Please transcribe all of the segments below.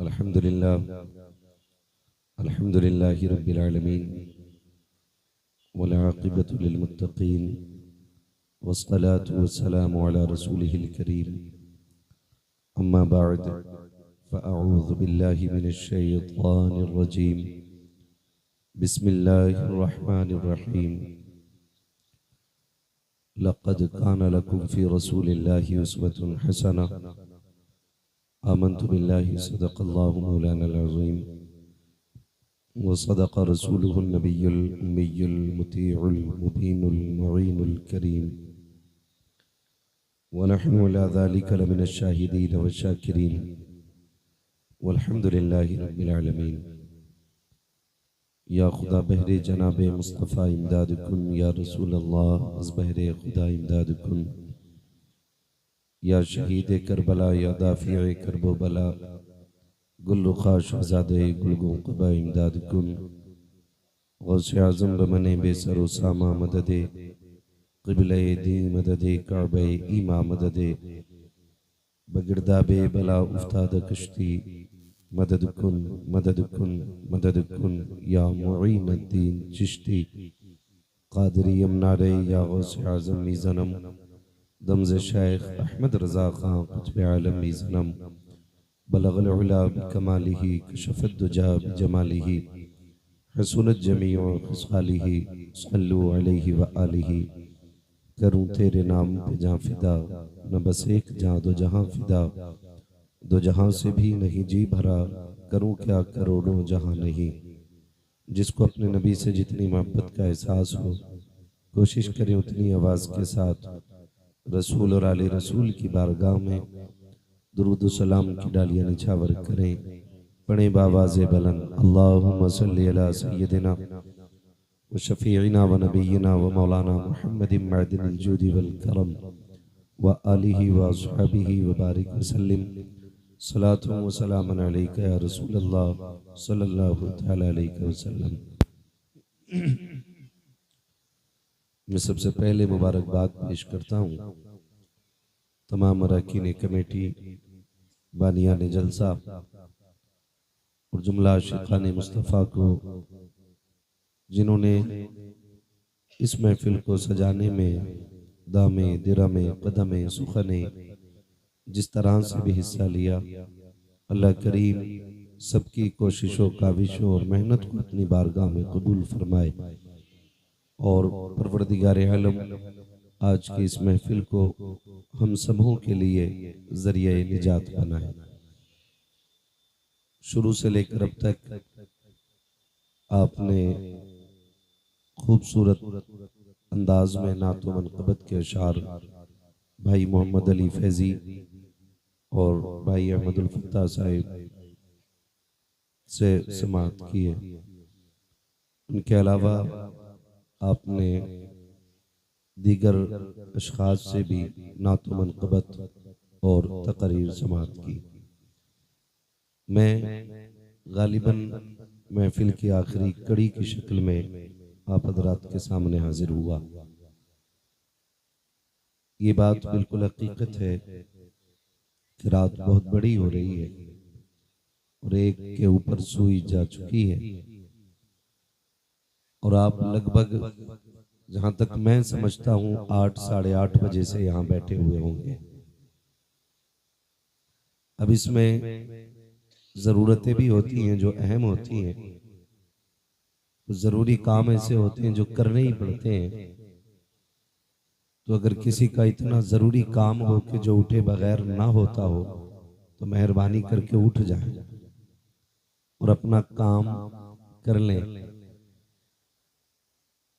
अल्हम्दुलिल्लाहि रब्बिल आलमीन वल आक़िबतु लिल मुत्तक़ीन वस्सलातु वस्सलामु अला रसूलिहिल करीम अम्मा बअद फ़अऊज़ु बिल्लाहि मिनश शैतानिर रजीम बिस्मिल्लाहिर रहमानिर रहीम लक़द कान लकुम फ़ी रसूलिल्लाहि उस्वतुन हसना आमन्तु बिल्लाहि सदक़ल्लाहु मौलानल अज़ीम वसदक़ रसूलुहुन नबियुल उम्मियुल मुतीउल मुबीनुल मुईनुल करीम वनहनु अला ज़ालिका लमिनश शाहिदीन वश्शाकिरीन वल्हम्दुलिल्लाहि रब्बिल आलमीन। या खुदा बहरे जनाबे मुस्तफ़ा इमदाद कुन, या रसूल अल्लाह अज़ बहरे खुदा इमदाद कुन, या शहीद करबला, या दाफ़िए करबो बला, गुल्लुखा शहज़ादे गुलगों क़बा इमदाद कुन, गौसे आज़म बमने बेसरो सामा मददे, क़िबले दीन मददे, काबे ईमा मददे, बगिरदाबे बला उफ्ताद कश्ती मदद कुन मदद कुन मदद कुन, या मुईनुद्दीन चिश्ती क़ादिरी यमनारे, या गौसे आज़म मीज़नम दमज़ शेख अहमद रज़ा ख़ां क़ुत्ब आलम मीज़नम बलग़ल उला बिकमालिही कशफ़द दुजा बिजमालिही हसुनत जमीउ ख़िसालिही सल्लु अलैहि व आलिही। करूँ तेरे नाम पे जाँ फ़िदा, न बस एक जाँ दो जहाँ फ़िदा, दो जहाँ से भी नहीं जी भरा, करूँ क्या करोड़ों जहाँ नहीं। जिसको अपने नबी से जितनी मोहब्बत का एहसास हो, कोशिश करें उतनी आवाज़ के साथ रसूल और आले रसूल की बारगाह में दुरूद सलाम की डालियाँ निछावर करें। पढ़े बावाज़े बुलंद अल्लाहुम्मा सल्ली अला सय्यदिना व शफ़ीइना व नबीना व मौलाना मुहम्मदिन मअदिनिल जूदि वल करम व आलिहि व अस्हाबिहि व बारिक वसल्लिम सलातुन व सलामुन अलैका या रसूलल्लाह सल्लल्लाहु तआला अलैहि वसल्लम। मैं सबसे पहले मुबारकबाद पेश करता हूँ तमाम अरकान कमेटी, बानियान जलसा और जुमला आशिक़ान मुस्तफ़ा को, जिन्होंने इस महफिल को सजाने में दामे दिरामे कदमे सुखने जिस तरह से भी हिस्सा लिया। अल्लाह करीम सबकी कोशिशों काविशों और मेहनत को अपनी बारगाह में कबूल फरमाए और परवरदिगार आलम आज की इस महफिल को हम सबों के लिए ज़रिया निजात बनाए। शुरू से लेकर अब तक आपने खूबसूरत अंदाज में नात व मनक़बत के अशार भाई मोहम्मद अली फैज़ी और भाई अहमदुल फत्ताह साहिब से समाअत किए। उनके अलावा आपने दीगर अशख़ास से भी नात व मनक़बत और तक़रीर समाअत की। मैं गालिबन महफिल की आखिरी कड़ी की शक्ल में आप हज़रात के सामने हाजिर हुआ। ये बात बिल्कुल हकीकत है कि रात बहुत बड़ी हो रही है और एक के ऊपर सुई जा चुकी है और आप लगभग, जहां तक मैं समझता हूं, 8 साढ़े 8 बजे से यहाँ बैठे हुए होंगे। अब इसमें ज़रूरतें भी होती हैं जो अहम होती हैं, तो ज़रूरी काम ऐसे होते हैं जो करने ही पड़ते हैं। तो अगर किसी का इतना ज़रूरी काम हो कि जो उठे बगैर ना होता हो, तो मेहरबानी करके उठ जाएं और अपना काम कर लें।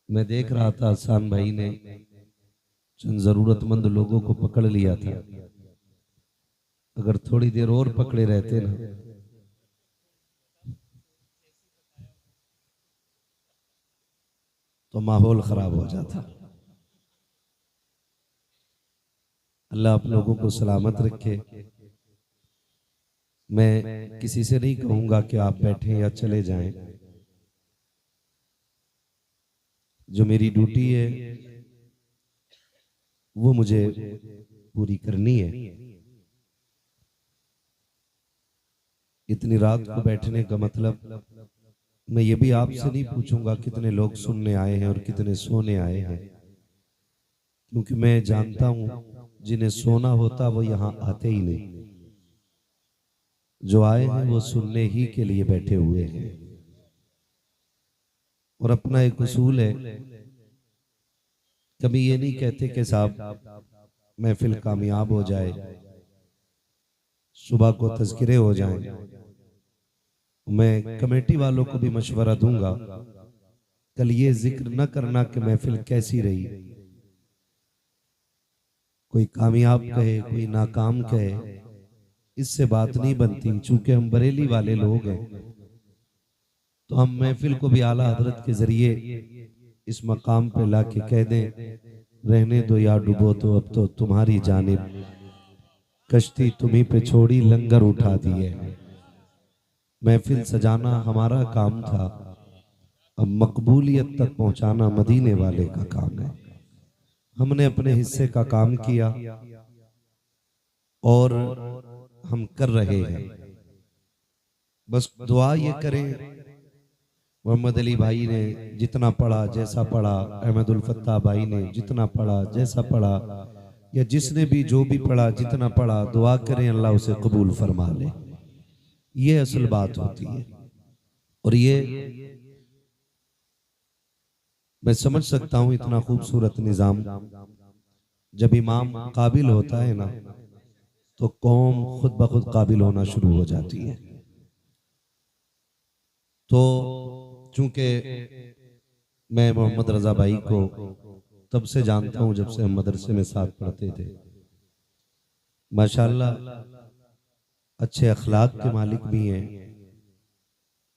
मैं देख रहा था आसान भाई ने चंद ज़रूरतमंद लोगों को पकड़ लिया था। अगर थोड़ी देर और पकड़े रहते ना, तो माहौल खराब हो जाता। अल्लाह आप लोगों को सलामत रखे। मैं किसी से नहीं कहूंगा कि आप बैठें या चले जाएं। जो मेरी ड्यूटी है वो मुझे पूरी करनी है। इतनी रात को बैठने का मतलब, मैं ये भी आपसे नहीं पूछूंगा कितने लोग सुनने आए हैं और कितने सोने आए हैं, क्योंकि मैं जानता हूं जिन्हें सोना होता वो यहाँ आते ही नहीं। जो आए हैं वो सुनने ही के लिए बैठे हुए हैं। और अपना एक उसूल है, कभी ये नहीं कहते कि साहब महफिल कामयाब हो जाए, सुबह को तज़किरे हो जाएं। मैं कमेटी वालों को भी मशवरा दूंगा, कल ये जिक्र न करना कि महफिल कैसी रही। कोई कामयाब कहे, कोई नाकाम कहे, इससे बात नहीं बनती। चूंकि हम बरेली वाले लोग हैं, तो हम महफिल को भी आला हजरत के जरिए इस मकाम पे लाके कह दें, रहने दो या डूबो तो अब तो तुम्हारी जानिब, कश्ती तुम्ही पे छोड़ी लंगर उठा दिए। महफिल सजाना हमारा काम था, अब मकबूलियत तक पहुंचाना मदीने वाले का काम है। हमने अपने हिस्से का काम किया और हम कर रहे हैं। बस दुआ ये करें, मोहम्मद अली भाई ने जितना पढ़ा जैसा पढ़ा, अहमदुल फत्ताह भाई ने जितना पढ़ा जैसा पढ़ा, या जिसने भी जो भी पढ़ा जितना पढ़ा, दुआ करें अल्लाह उसे कबूल फरमा ले। ये असल बात होती है। और ये मैं समझ सकता हूं, इतना खूबसूरत निजाम जब इमाम काबिल होता है ना, तो कौम खुद ब खुद काबिल होना शुरू हो जाती है। तो चूंकि मैं मोहम्मद रजा भाई को तब से जानता हूं जब से हम मदरसे में साथ पढ़ते थे। माशाअल्लाह अच्छे अखलाक के मालिक भी हैं,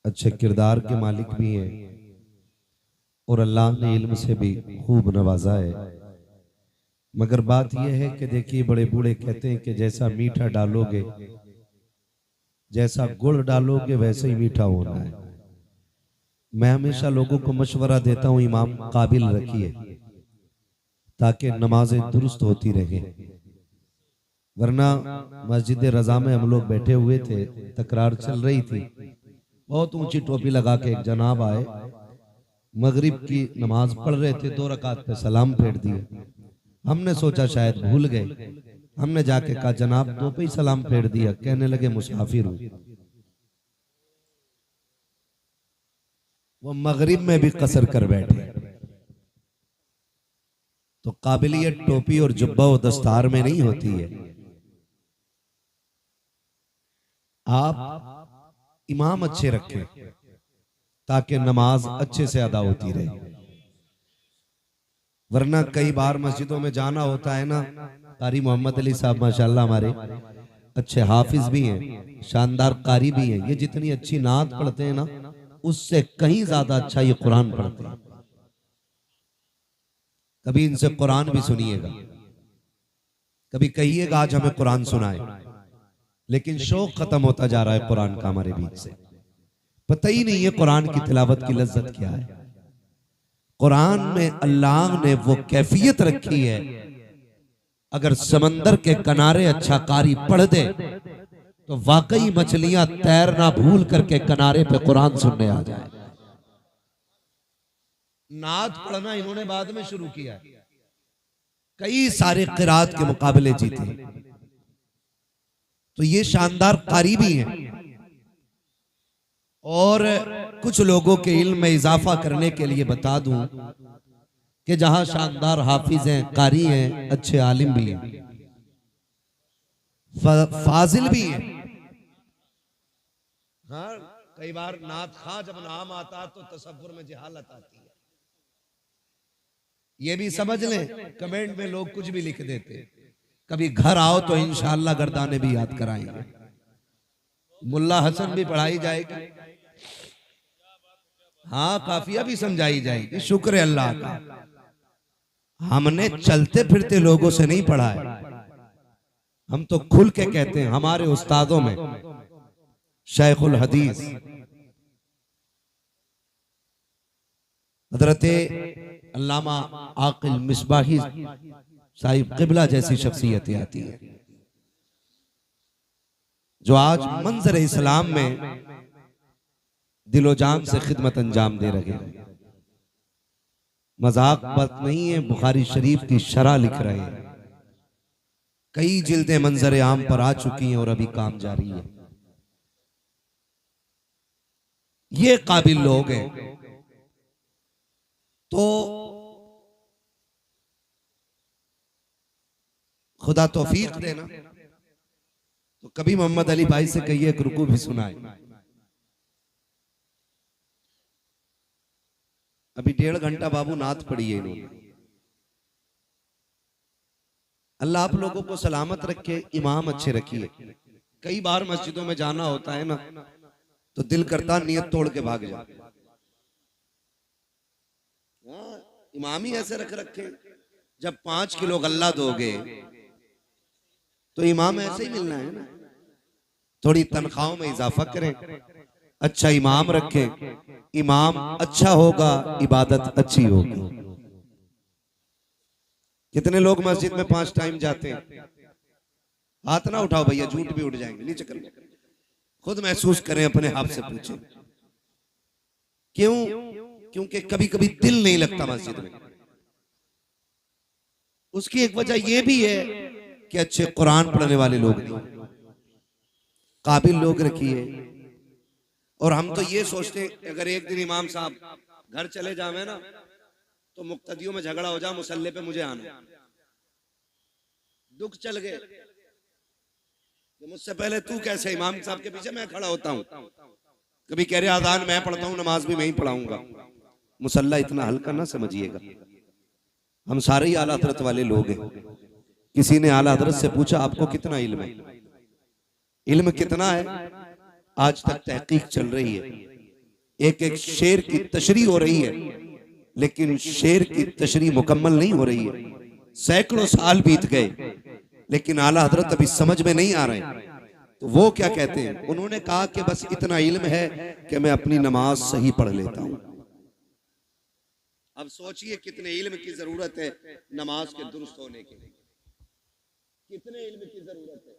अच्छे किरदार के मालिक भी हैं, और अल्लाह ने इल्म से भी खूब नवाजा है। मगर बात यह है कि देखिए, बड़े बूढ़े कहते हैं कि जैसा मीठा डालोगे, जैसा गुड़ डालोगे वैसे ही मीठा होना है। मैं हमेशा लोगों को मशवरा देता हूं, इमाम काबिल रखिए ताकि नमाजें दुरुस्त होती रहे। वरना मस्जिद रजा में हम लोग बैठे हुए थे, तकरार चल रही थी, बहुत ऊंची टोपी लगा के एक जनाब आए, मगरिब की नमाज पढ़ रहे थे, 2 रकात पे सलाम फेर दिए। हमने सोचा शायद भूल गए, हमने जाके कहा जनाब 2 पे ही सलाम फेर दिया। कहने लगे मुसाफिर हूं। वो मगरिब में भी कसर कर बैठे। तो काबिलियत टोपी और जुब्बा और दस्तार में नहीं होती है। आप इमाम अच्छे रखें ताकि नमाज अच्छे से अदा होती रहे। वरना कई बार मस्जिदों में जाना होता है ना, कारी मोहम्मद अली साहब माशाल्लाह हमारे अच्छे हाफिज भी हैं, शानदार कारी भी हैं। ये जितनी अच्छी नात पढ़ते हैं ना, उससे कहीं ज्यादा अच्छा ये कुरान पढ़ते हैं। कभी इनसे कुरान भी सुनिएगा, कभी कहिएगा आज हमें कुरान सुनाए। लेकिन शौक खत्म होता जा रहा है कुरान का हमारे बीच से। पता ही नहीं है कुरान की तिलावत की लज्जत क्या है। कुरान में अल्लाह ने वो कैफियत रखी है, अगर समंदर के किनारे अच्छा कारी पढ़ दे तो वाकई मछलियां तैरना भूल करके किनारे पे कुरान सुनने आ जाए। नात पढ़ना इन्होंने बाद में शुरू किया, कई सारे किरात के मुकाबले जीते, तो ये शानदार कारी भी हैं। और कुछ लोगों के इल्म में इजाफा करने के लिए बता दूं कि जहां शानदार हाफिज हैं, कारी हैं, अच्छे आलिम भी हैं, फाजिल भी हैं। हाँ, कई बार नात खा जब नाम आता तो तसव्वुर में जहालत आती है। ये भी समझ लें, कमेंट में लोग कुछ भी लिख देते। कभी घर आओ तो इंशाअल्लाह गर्दाने भी याद कराएंगे, मुल्ला हसन भी पढ़ाई जाएगी, हाँ काफिया भी समझाई जाएगी। शुक्र है अल्लाह का, हमने चलते फिरते लोगों से नहीं पढ़ा है, हम तो खुल के कहते हैं। हमारे उस्तादों में शेखुल हदीस हजरत अल्लामा आकिल मिसबाही साहिब किबला जैसी शख्सियतें आती है। जो आज मंजर इस्लाम में दिलो जान से खिदमत अंजाम दे रहे हैं। मजाक बात नहीं है, बुखारी शरीफ की शरह लिख रहे हैं। कई जिल्दें मंजर आम पर आ चुकी हैं और अभी काम जारी है। ये काबिल लोग हैं। तो खुदा तौफीक देना, तो कभी मोहम्मद अली भाई से कहिए एक रुकू भी सुनाए। अभी 1.5 घंटा बाबू नात पढ़ी है इन्होंने। अल्लाह आप लोगों को सलामत रखे, इमाम अच्छे रखिए। कई बार मस्जिदों में जाना होता है ना, तो दिल करता नियत तोड़ के भाग जाए। इमाम ही ऐसे रख रखे। जब 5 किलो गल्ला दोगे तो इमाम ऐसे ही मिलना है ना। थोड़ी तनख्वाहों में इजाफा करें, अच्छा इमाम रखें। इमाम अच्छा होगा, इबादत अच्छी होगी। कितने लोग मस्जिद में 5 टाइम जाते हैं? हाथ ना उठाओ भैया, झूठ भी उठ जाएंगे। नीचे कर लो, खुद महसूस करें, अपने आप से पूछें क्यों? क्योंकि कभी कभी दिल नहीं लगता मस्जिद में। उसकी एक वजह यह भी है कि अच्छे कुरान पढ़ने वाले लोग नहीं, काबिल लोग रखिए। और हम तो ये सोचते हैं अगर एक दिन इमाम साहब घर चले जावे ना, तो मुक्तदियों में झगड़ा हो जा, मुसल्ले पे मुझे आना। दुख चल गए कि मुझसे पहले तू कैसे इमाम साहब के पीछे मैं खड़ा होता हूँ। कभी कह रहे आजान मैं पढ़ता हूँ, नमाज भी मैं ही पढ़ाऊंगा। मुसल्ला इतना हल्का ना समझिएगा। हम सारे ही आला हजरत वाले लोग हैं। किसी ने आला हजरत से पूछा आपको कितना इल्म है? इल्म कितना है? आज तक तहकीक चल रही है। एक एक शेर की तशरीह हो रही है, लेकिन शेर की तशरीह मुकम्मल नहीं हो रही है। सैकड़ों साल बीत गए, लेकिन आला हजरत अभी समझ में नहीं आ रहे। तो वो क्या कहते हैं? उन्होंने कहा कि बस इतना इल्म है कि मैं अपनी नमाज सही पढ़ लेता हूं। अब सोचिए कितने इल्म की जरूरत है नमाज के दुरुस्त होने के लिए। कितने इल्म की जरूरत है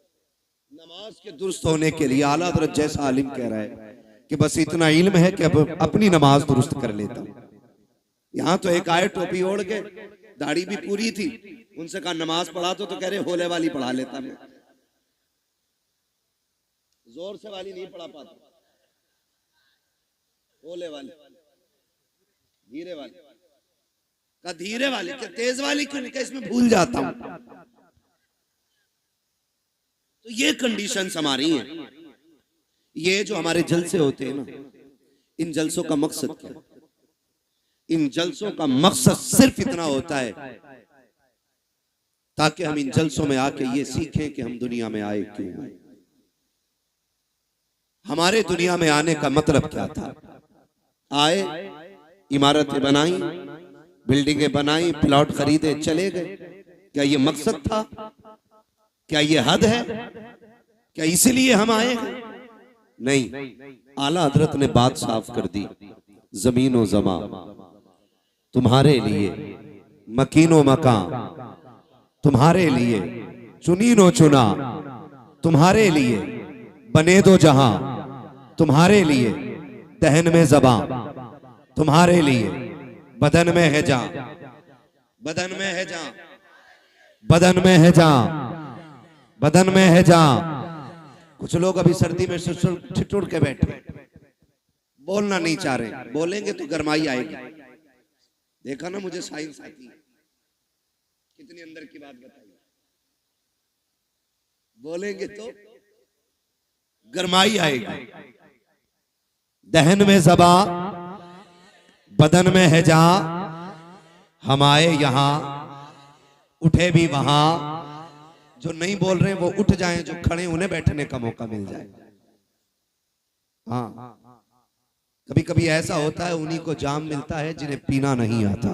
नमाज के दुरुस्त होने के लिए। आला हजरत जैसा आलिम कह रहा है कि बस इतना इल्म है कि अब अपनी नमाज दुरुस्त कर लेता हूं। यहाँ तो एक आए टोपी ओढ़ के, दाढ़ी भी पूरी थी, उनसे कहा नमाज पढ़ा तो कह रहे होले वाली पढ़ा लेता मैं। जोर से वाली नहीं पढ़ा पाता, होले वाली, धीरे वाली। का धीरे वाली क्या तेज वाली क्यों नहीं? क्या इसमें भूल जाता हूं। तो ये कंडीशंस हमारी हैं। ये जो हमारे जलसे होते हैं ना, इन जलसों का मकसद क्या? इन जलसों का मकसद सिर्फ इतना होता है ताकि हम इन जलसों में आके ये सीखें कि हम दुनिया में आए क्यों आए। हमारे दुनिया में आने का मतलब क्या था? आए, इमारतें बनाई, बिल्डिंगें बनाई, प्लॉट खरीदे, चले गए। क्या ये मकसद था? क्या ये हद है? क्या इसीलिए हम आए? नहीं। आला हजरत ने बात साफ कर दी। जमीन व जमा तुम्हारे लिए, मकीनो मकान तुम्हारे लिए, चुनीनो चुना तुम्हारे लिए, बने दो जहां तुम्हारे लिए, दहन में जबां तुम्हारे लिए, बदन में है जान, बदन में है जान, बदन में है जान, बदन में है जान। कुछ लोग अभी सर्दी में ठिठुर के बैठे, बोलना नहीं चाह रहे। बोलेंगे तो गरमाई आएगी। देखा ना, मुझे साइंस आती है। कितनी अंदर की बात बताइए। बोलेंगे तो गरमाई आएगी। दहन में ज़बा, बदन में है जहां, हम आए यहां, उठे भी वहां। जो नहीं बोल रहे वो उठ जाएं, जो खड़े उन्हें बैठने का मौका मिल जाए। हाँ, कभी कभी ऐसा होता है उन्हीं को जाम मिलता है जिन्हें पीना नहीं आता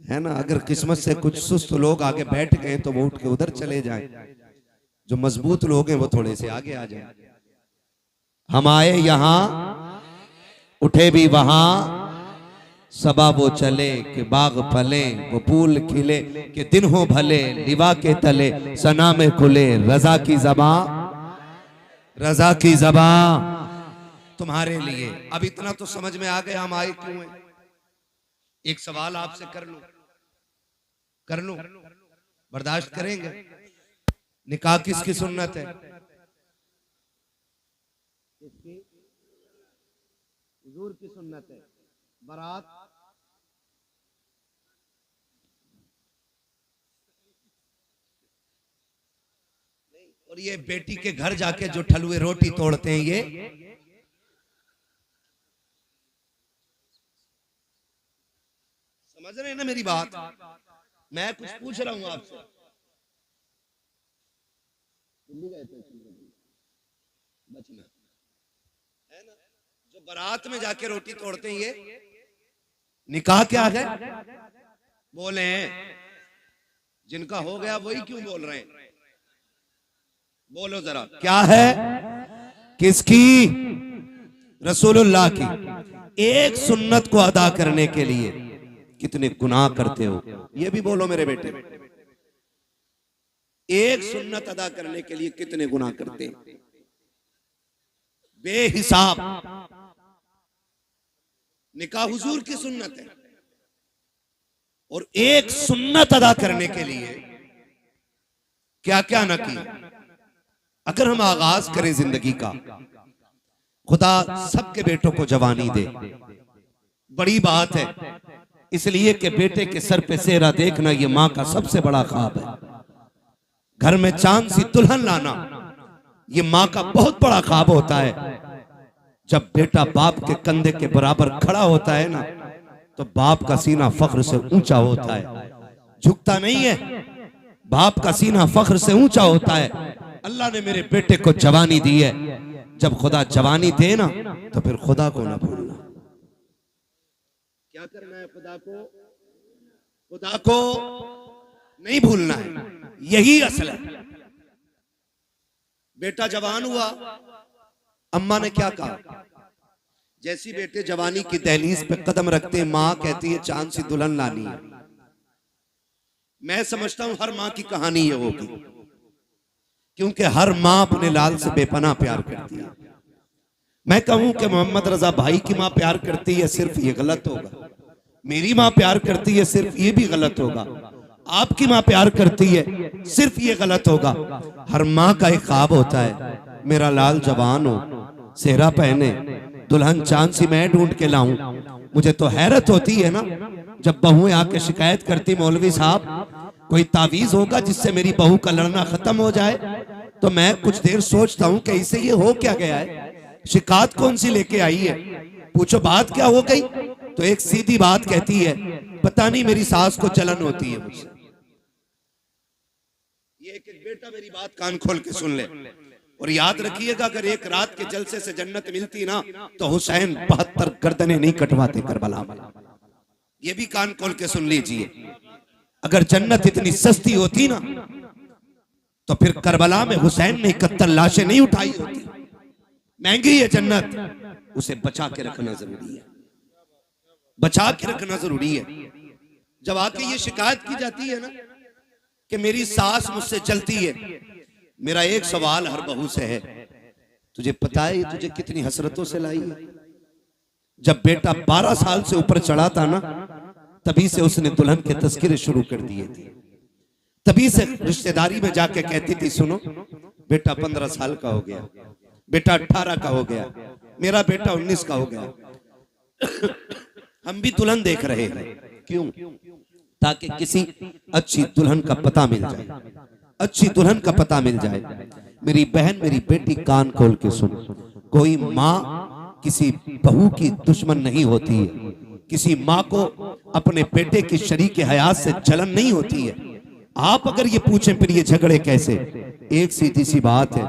है ना। अगर किस्मत से कुछ सुस्त लोग आगे बैठ गए तो वो उठ के उधर चले जाएं। जो मजबूत लोग हैं वो थोड़े से आगे आ जाएं। हम आए यहां, उठे भी वहां, सबा वो चले कि बाग फले, वो फूल खिले कि दिन हो भले, लिवा के तले सना में खुले रजा की ज़बां रजा की ज़बान तुम्हारे लिए। अब इतना तो समझ में आ गया हम आए क्यों हैं। एक सवाल आपसे कर लूं, बर्दाश्त करेंगे? निकाह किसकी सुन्नत है? किसकी? हुजूर की सुन्नत है। बारात और ये बेटी के घर जाके जो ठलुए रोटी तोड़ते हैं, ये समझ रहे हैं ना मेरी बात? मैं कुछ पूछ रहा हूं आपसे। दिल्ली गए थे बचना है ना? जो बारात में जाके रोटी तोड़ते हैं, ये निकाह क्या है? बोले जिनका हो गया वही क्यों बोल रहे हैं? बोलो जरा, क्या है? किसकी? रसूलुल्लाह की। एक सुन्नत को अदा करने के लिए कितने गुनाह करते हो, ये भी बोलो मेरे बेटे। एक सुन्नत अदा करने के लिए कितने गुनाह करते हैं, बेहिसाब। निकाह हुजूर की सुन्नत है, और एक सुन्नत अदा करने के लिए क्या क्या न किया। अगर हम आगाज करें जिंदगी का, खुदा सबके बेटों को जवानी दे, बड़ी बात है। इसलिए कि बेटे के सर पे सेहरा देखना ये माँ का सबसे बड़ा ख्वाब है। घर में चांद सी दुल्हन लाना ये माँ का बहुत बड़ा ख्वाब होता है। जब बेटा बाप के कंधे के बराबर खड़ा होता है ना, तो बाप का सीना फख्र से ऊंचा होता है, झुकता नहीं है। बाप का सीना फख्र से ऊंचा होता है। अल्लाह ने मेरे बेटे को जवानी दी है। जब खुदा जवानी दे ना, तो फिर खुदा को ना भूलना। क्या करना है? खुदा को नहीं भूलना है। यही असल है। बेटा जवान हुआ, अम्मा ने क्या कहा? जैसी बेटे जवानी की दहलीज पे कदम रखते हैं, माँ कहती है चांद सी दुल्हन लानी है। मैं समझता हूं हर माँ की कहानी ये होगी, क्योंकि हर माँ अपने लाल से बेपनाह प्यार करती है। मैं कहूं कि मोहम्मद रजा भाई की माँ प्यार करती है, सिर्फ ये गलत होगा। मेरी माँ प्यार करती है, सिर्फ ये भी गलत होगा। आपकी माँ प्यार करती है, सिर्फ ये गलत होगा। हर माँ का एक ख्वाब होता है, मेरा लाल जवान हो, सेहरा पहने, दुल्हन चांद सी मैं ढूंढ के लाऊं। मुझे तो हैरत होती है ना, जब बहुएं आके शिकायत करती, मौलवी साहब कोई तावीज होगा जिससे मेरी बहू का लड़ना खत्म हो जाए। तो मैं कुछ देर सोचता हूं कि इसे ये हो क्या गया है, शिकायत कौन सी लेके आई है, पूछो बात क्या हो गई। तो एक सीधी बात कहती है, पता नहीं मेरी सास को जलन होती है मुझसे। ये एक बेटा मेरी बात कान खोल के सुन ले, और याद रखिएगा, अगर एक रात के जलसे से जन्नत मिलती ना, तो हुसैन 72 गर्दनें नहीं कटवाते करबला में। ये भी कान खोल के सुन लीजिए। अगर जन्नत इतनी सस्ती होती ना, तो फिर करबला में हुसैन ने 71 लाशें नहीं उठाई होती। महंगी है जन्नत, उसे बचा के रखना जरूरी है, बचा के रखना जरूरी है। जब आके ये शिकायत की जाती है ना कि मेरी सास मुझसे जलती है, मेरा एक सवाल हर बहू से है, तुझे पता है तुझे कितनी हसरतों से लाई है? जब बेटा 12 साल से ऊपर चढ़ा था ना, तभी से उसने दुल्हन के तस्करे शुरू कर दिए थे। तभी से रिश्तेदारी में जाके कहती थी, सुनो बेटा 15 साल का हो गया, बेटा 18 का हो गया, मेरा बेटा 19 का हो गया। हम भी दुल्हन देख रहे हैं। क्यों? ताकि किसी अच्छी दुल्हन का पता मिल जाए, अच्छी दुल्हन का पता मिल जाए। मेरी बहन, मेरी बेटी, कान खोल के सुन, कोई माँ किसी बहू की दुश्मन नहीं होती है। किसी माँ को अपने बेटे की शरीके हयात से जलन नहीं होती है। आप अगर ये पूछें फिर ये झगड़े कैसे, एक सीधी सी बात है,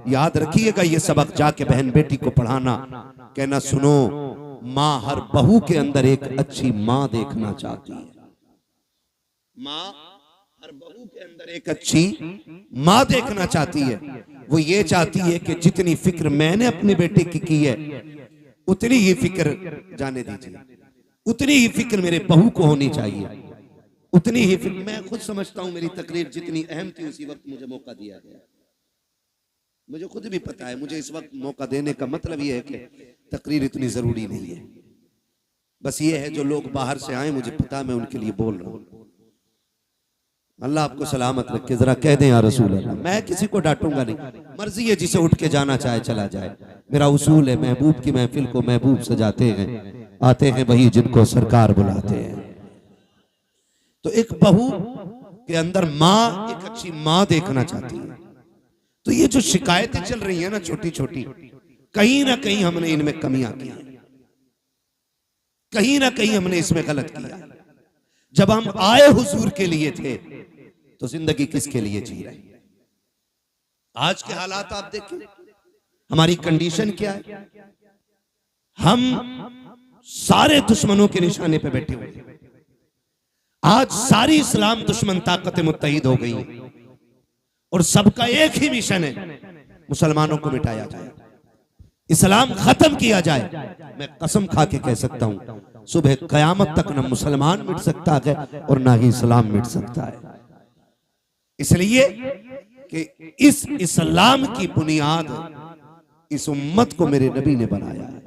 याद रखिएगा ये सबक जाके बहन बेटी को पढ़ाना, कहना सुनो माँ हर बहू के अंदर एक अच्छी माँ देखना चाहती है। माँ हर बहू के अंदर एक अच्छी माँ देखना चाहती है। वो ये चाहती है कि जितनी फिक्र मैंने अपने बेटे की है, उतनी ही फिक्र, जाने दीजिए, उतनी ही फिक्र मेरे बहू को होनी चाहिए, उतनी ही फिक्र। मैं खुद समझता हूं मेरी तकरीर जितनी अहम थी उसी वक्त मुझे मौका दिया गया। मुझे खुद भी पता है, मुझे इस वक्त मौका देने का मतलब ये है कि तकरीर इतनी जरूरी नहीं है। बस ये है जो लोग बाहर से आए, मुझे पता, मैं उनके लिए बोल रहा हूं। अल्लाह आपको सलामत रखे। जरा कह दें या रसूल अल्लाह। मैं किसी को डांटूंगा नहीं, मर्जी है जिसे उठ के जाना चाहे चला जाए। मेरा उसूल है, महबूब की महफिल को महबूब सजाते हैं, आते हैं वही जिनको सरकार बुलाते हैं। तो एक बहू के अंदर माँ एक अच्छी माँ देखना चाहती है। तो ये जो शिकायतें चल रही है ना छोटी छोटी, कहीं ना कहीं हमने इनमें कमियां की, कहीं ना कहीं हमने इसमें गलत किया। जब हम आए हुजूर के लिए थे तो जिंदगी किसके लिए जी रहे? आज के हालात आप देखें, हमारी कंडीशन क्या है। हम सारे दुश्मनों के निशाने पे बैठे हुए हैं। आज सारी इस्लाम दुश्मन ताकतें मुत्तहिद हो गई हैं और सबका एक ही मिशन है, मुसलमानों को मिटाया जाए, इस्लाम खत्म किया जाए। मैं कसम खा के कह सकता हूं, सुबह कयामत तक न मुसलमान मिट सकता है और ना ही इस्लाम मिट सकता है। इसलिए कि इस इस्लाम की बुनियाद इस उम्मत को मेरे नबी ने बनाया है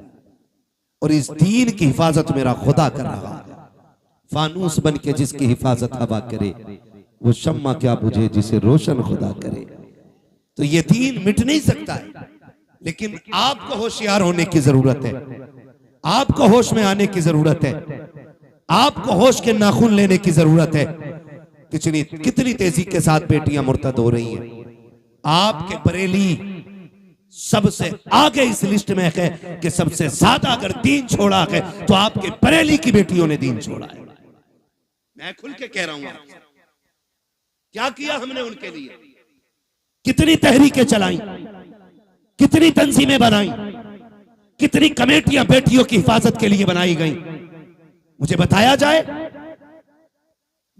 और इस दीन की हिफाजत मेरा खुदा कर रहा है। फानूस बन के जिसकी हिफाजत हवा करे, वो शम्मा क्या बुझे जिसे रोशन खुदा करे। तो ये दीन मिट नहीं सकता है, लेकिन आपको होशियार होने की जरूरत है, आपको होश में आने की जरूरत है, आपको होश के नाखून लेने की जरूरत है। कितनी तेजी के साथ बेटियां मुर्तद हो रही हैं। आपके बरेली सबसे आगे इस लिस्ट में है कि सबसे ज्यादा अगर दीन छोड़ा है तो आपके बरेली की बेटियों ने दीन छोड़ा है। मैं खुल के कह रहा हूं, क्या किया हमने उनके लिए, कितनी तहरीकें चलाई, कितनी तंजीमें बनाई, कितनी कमेटियां बेटियों की हिफाजत के लिए बनाई गई। मुझे बताया जाए,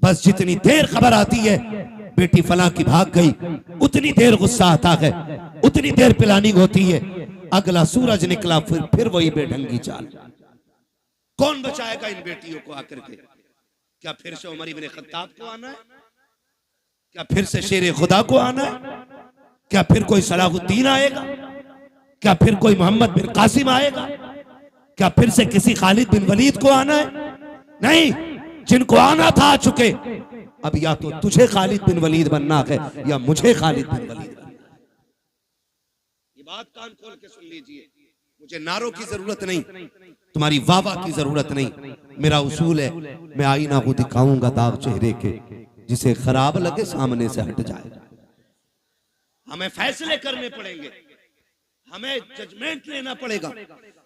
बस जितनी देर खबर आती है बेटी फलां की भाग गई, उतनी देर गुस्सा आता है, उतनी देर प्लानिंग होती है। अगला सूरज निकला, फिर वही बेढंगी चाल। कौन बचाएगा इन बेटियों को आकर के? क्या फिर से उमर इब्न खत्ताब को आना है? क्या फिर से शेर खुदा को आना है? क्या फिर कोई सलाहुद्दीन आएगा? क्या फिर कोई मोहम्मद बिन कासिम आएगा? क्या फिर से किसी खालिद बिन वलीद को आना है? नहीं, जिनको आना था आ चुके। अब या तो तुझे खालिद बिन वलीद बनना है या मुझे खालिद बिन वलीद बनना है। ये बात कान खोल के सुन लीजिए। मुझे नारों की जरूरत नहीं, तुम्हारी वाह की जरूरत नहीं। मेरा उसूल है, मैं आईना को दिखाऊंगा दाग चेहरे के, जिसे खराब लगे सामने से हट जाए। हमें फैसले करने पड़ेंगे, हमें जजमेंट लेना पड़ेगा,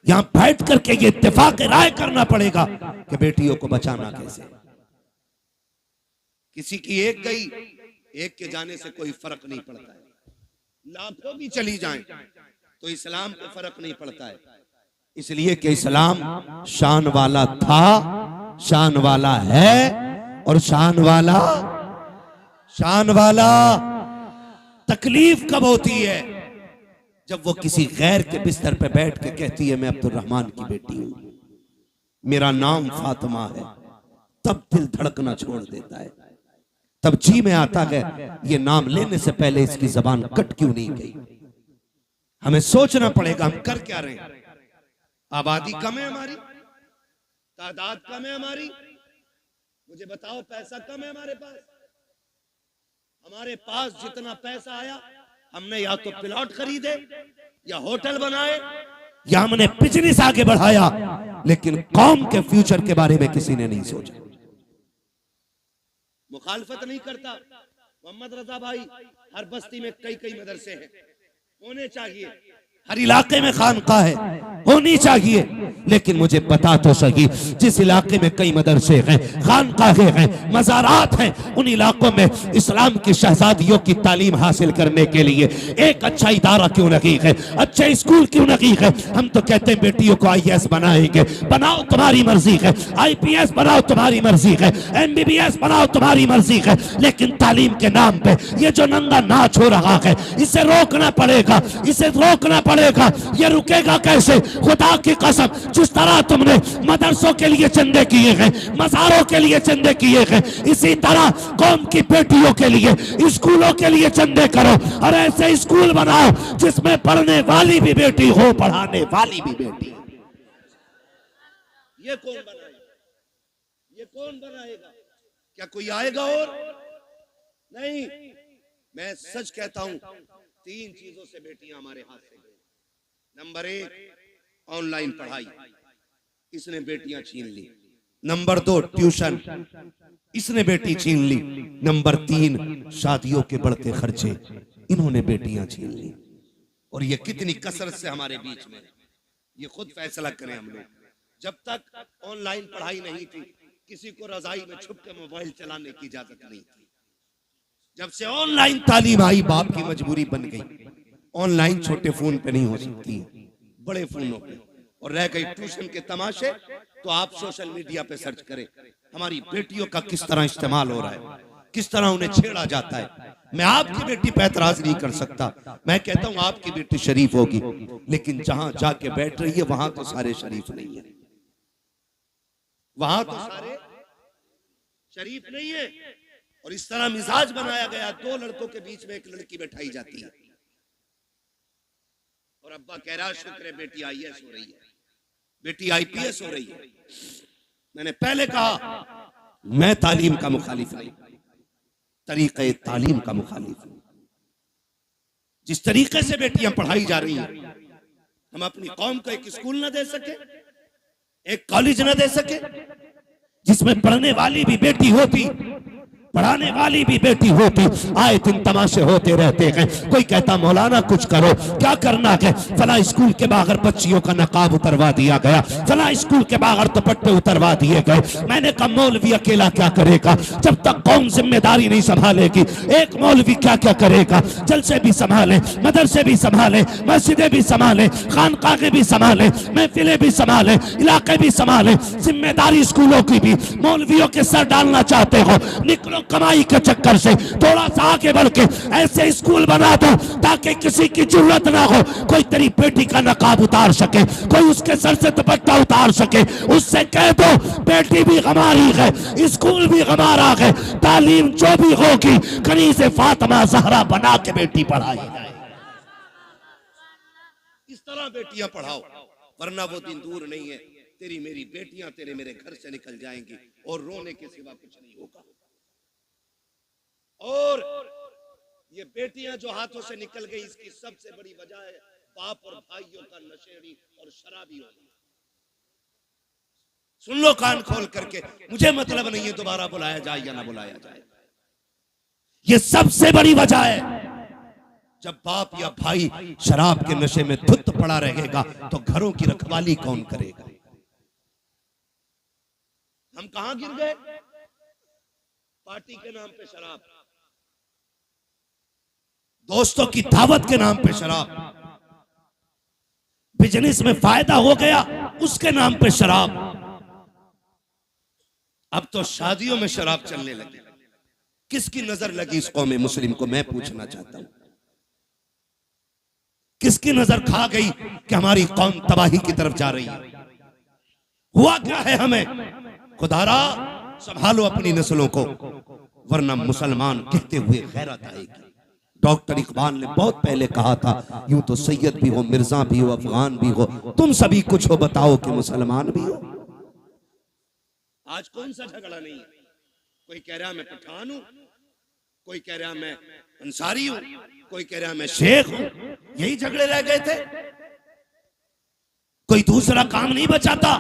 यहां बैठ करके ये इत्तेफाक राय करना पड़ेगा कि बेटियों को बचाना कैसे। किसी की एक गई, एक के जाने से कोई फर्क नहीं पड़ता है। लाखों भी चली जाएं तो इस्लाम को फर्क नहीं पड़ता है, इसलिए कि इस्लाम शान वाला था, शान वाला है और शान वाला। तकलीफ कब होती है? जब वो किसी गैर के बिस्तर पे बैठ के कहती है मैं अब्दुर्रहमान की बेटी हूं, मेरा नाम फातिमा है, तब दिल धड़कना छोड़ देता है। तब जी में आता है ये नाम लेने से पहले इसकी जबान कट क्यों नहीं गई। हमें सोचना पड़ेगा हम कर क्या रहे हैं। आबादी कम है हमारी, तादाद कम है हमारी, मुझे बताओ पैसा कम है हमारे पास। हमारे पास जितना पैसा आया हमने या तो प्लॉट खरीदे या होटल बनाए या हमने बिजनेस आगे बढ़ाया, लेकिन कौम के फ्यूचर के बारे में किसी ने नहीं सोचा। मुखालफत नहीं करता मोहम्मद रजा भाई, हर बस्ती में कई कई मदरसे हैं, होने चाहिए, हर इलाके में खानका है, होनी चाहिए। लेकिन मुझे बता तो सही, जिस इलाके में कई मदरसे हैं, खानकाहें हैं, मज़ारात हैं, उन इलाकों में इस्लाम की शहजादियों की तालीम हासिल करने के लिए एक अच्छा इदारा क्यों नहीं है, अच्छे स्कूल क्यों नहीं है। हम तो कहते हैं बेटियों को IAS बनाएंगे, बनाओ तुम्हारी मर्जी है, IPS बनाओ तुम्हारी मर्जी है, MBBS बनाओ तुम्हारी मर्जी है, लेकिन तालीम के नाम पे ये जो नंगा नाच हो रहा है इसे रोकना पड़ेगा, इसे रोकना पड़ेगा। ये रुकेगा कैसे? खुदा की कसम, जिस तरह तुमने मदरसों के लिए चंदे किए हैं, मज़ारों के लिए चंदे किए हैं, इसी तरह कौम की बेटियों के लिए, स्कूलों के लिए चंदे करो और ऐसे स्कूल बनाओ जिसमें पढ़ने वाली भी बेटी हो, पढ़ाने वाली भी बेटी। ये कौन बनाएगा? ये कौन बनाएगा? क्या कोई आएगा? और नहीं। मैं सच कहता हूं, 3 चीजों से बेटियां हमारे हाथ से गई। नंबर 1, ऑनलाइन पढ़ाई, इसने बेटियां छीन ली। नंबर 2, ट्यूशन, इसने बेटी छीन ली। नंबर 3, शादियों के बढ़ते खर्चे, इन्होंने बेटियां छीन ली। और ये कितनी कसरत से हमारे बीच में, ये खुद फैसला करें हम लोग। जब तक ऑनलाइन पढ़ाई नहीं थी, किसी को रजाई में छुप के मोबाइल चलाने की इजाजत नहीं थी। जब से ऑनलाइन तालीम आई, बाप की मजबूरी बन गई। ऑनलाइन छोटे फोन पे नहीं हो सकती, बड़े फोनों पे। और रह गई ट्यूशन के तमाशे, तो आप सोशल मीडिया पे सर्च करें हमारी बेटियों का किस तरह इस्तेमाल हो रहा है, किस तरह उन्हें छेड़ा जाता है। मैं आपकी बेटी पे एतराज नहीं कर सकता, मैं कहता हूं आपकी बेटी शरीफ होगी, लेकिन जहां जाके बैठ रही है वहां तो सारे शरीफ नहीं है, वहां तो सारे शरीफ नहीं है। और इस तरह मिजाज बनाया गया, 2 लड़कों के बीच में एक लड़की बैठाई जाती है और अब्बा कह रहा शुक्र है बेटी IAS हो रही है, बेटी IPS हो रही है। मैंने पहले कहा मैं तालीम का मुखालिफ नहीं, तरीके तालीम का मुखालिफ हूं। जिस तरीके से बेटियां पढ़ाई जा रही हैं, हम अपनी कौम को एक स्कूल न दे सके, एक कॉलेज न दे सके जिसमें पढ़ने वाली भी बेटी होती, पढ़ाने वाली भी बेटी होती। आए दिन तमाशे होते रहते हैं। कोई कहता मौलाना कुछ करो, क्या करना है? फला स्कूल के बाहर बच्चियों का नकाब उतरवा दिया गया, फला स्कूल के बाहर दुपट्टे उतरवा दिए गए। मैंने कहा मौलवी अकेला क्या करेगा जब तक कौम जिम्मेदारी नहीं संभालेगी। एक मौलवी क्या क्या करेगा? जलसे भी संभाले, मदरसे भी संभाले, मस्जिदें भी संभाले, खानकाहें भी संभाले, महफिलें भी संभाले, इलाके भी संभाले। जिम्मेदारी स्कूलों की भी मौलवियों के सर डालना चाहते हो? निकलो कमाई के चक्कर से, थोड़ा सा आगे बढ़ के ऐसे स्कूल बना दो ताकि किसी की जरूरत ना हो, कोई तेरी बेटी का नकाब उतार सके, कोई उसके सर से दुपट्टा उतार सके। उससे कह दो बेटी भी हमारी है, स्कूल भी हमारा है, तालीम जो भी होगी कनीज़ फातिमा ज़हरा बना के बेटी पढ़ाई जाए। इस तरह बेटियां पढ़ाओ, वरना वो दिन दूर नहीं है, तेरी मेरी बेटियां तेरे मेरे घर से निकल जाएंगी और रोने के सिवा कुछ नहीं होगा। और ये बेटियां जो हाथों से निकल गई, इसकी सबसे बड़ी वजह है बाप और भाइयों का नशेड़ी और शराबी होना। सुन लो कान खोल करके, मुझे मतलब नहीं है दोबारा बुलाया जाए या ना बुलाया जाए, ये सबसे बड़ी वजह है। जब बाप या भाई शराब के नशे में धुत पड़ा रहेगा तो घरों की रखवाली कौन करेगा? हम कहां गिर गए? पार्टी के नाम पे शराब, दोस्तों की दावत के नाम पे शराब, बिजनेस में फायदा हो गया उसके नाम पे शराब। अब तो शादियों में शराब चलने लगी। किसकी नजर लगी इस कौम मुस्लिम को? मैं पूछना चाहता हूं, किसकी नजर खा गई कि हमारी कौम तबाही की तरफ जा रही है? हुआ क्या है हमें? खुदारा संभालो अपनी नस्लों को, वरना मुसलमान कहते हुए गैरत आएगी। डॉक्टर इकबाल ने बहुत पहले कहा था, यूं तो सैयद भी हो, मिर्जा भी हो, अफगान भी हो, तुम सभी कुछ हो, बताओ कि मुसलमान भी हो। आज कौन सा झगड़ा नहीं है? कोई कह रहा मैं पठान हूं, कोई कह रहा मैं अंसारी हूं, कोई कह रहा मैं शेख हूं। यही झगड़े रह गए थे, कोई दूसरा काम नहीं बचाता।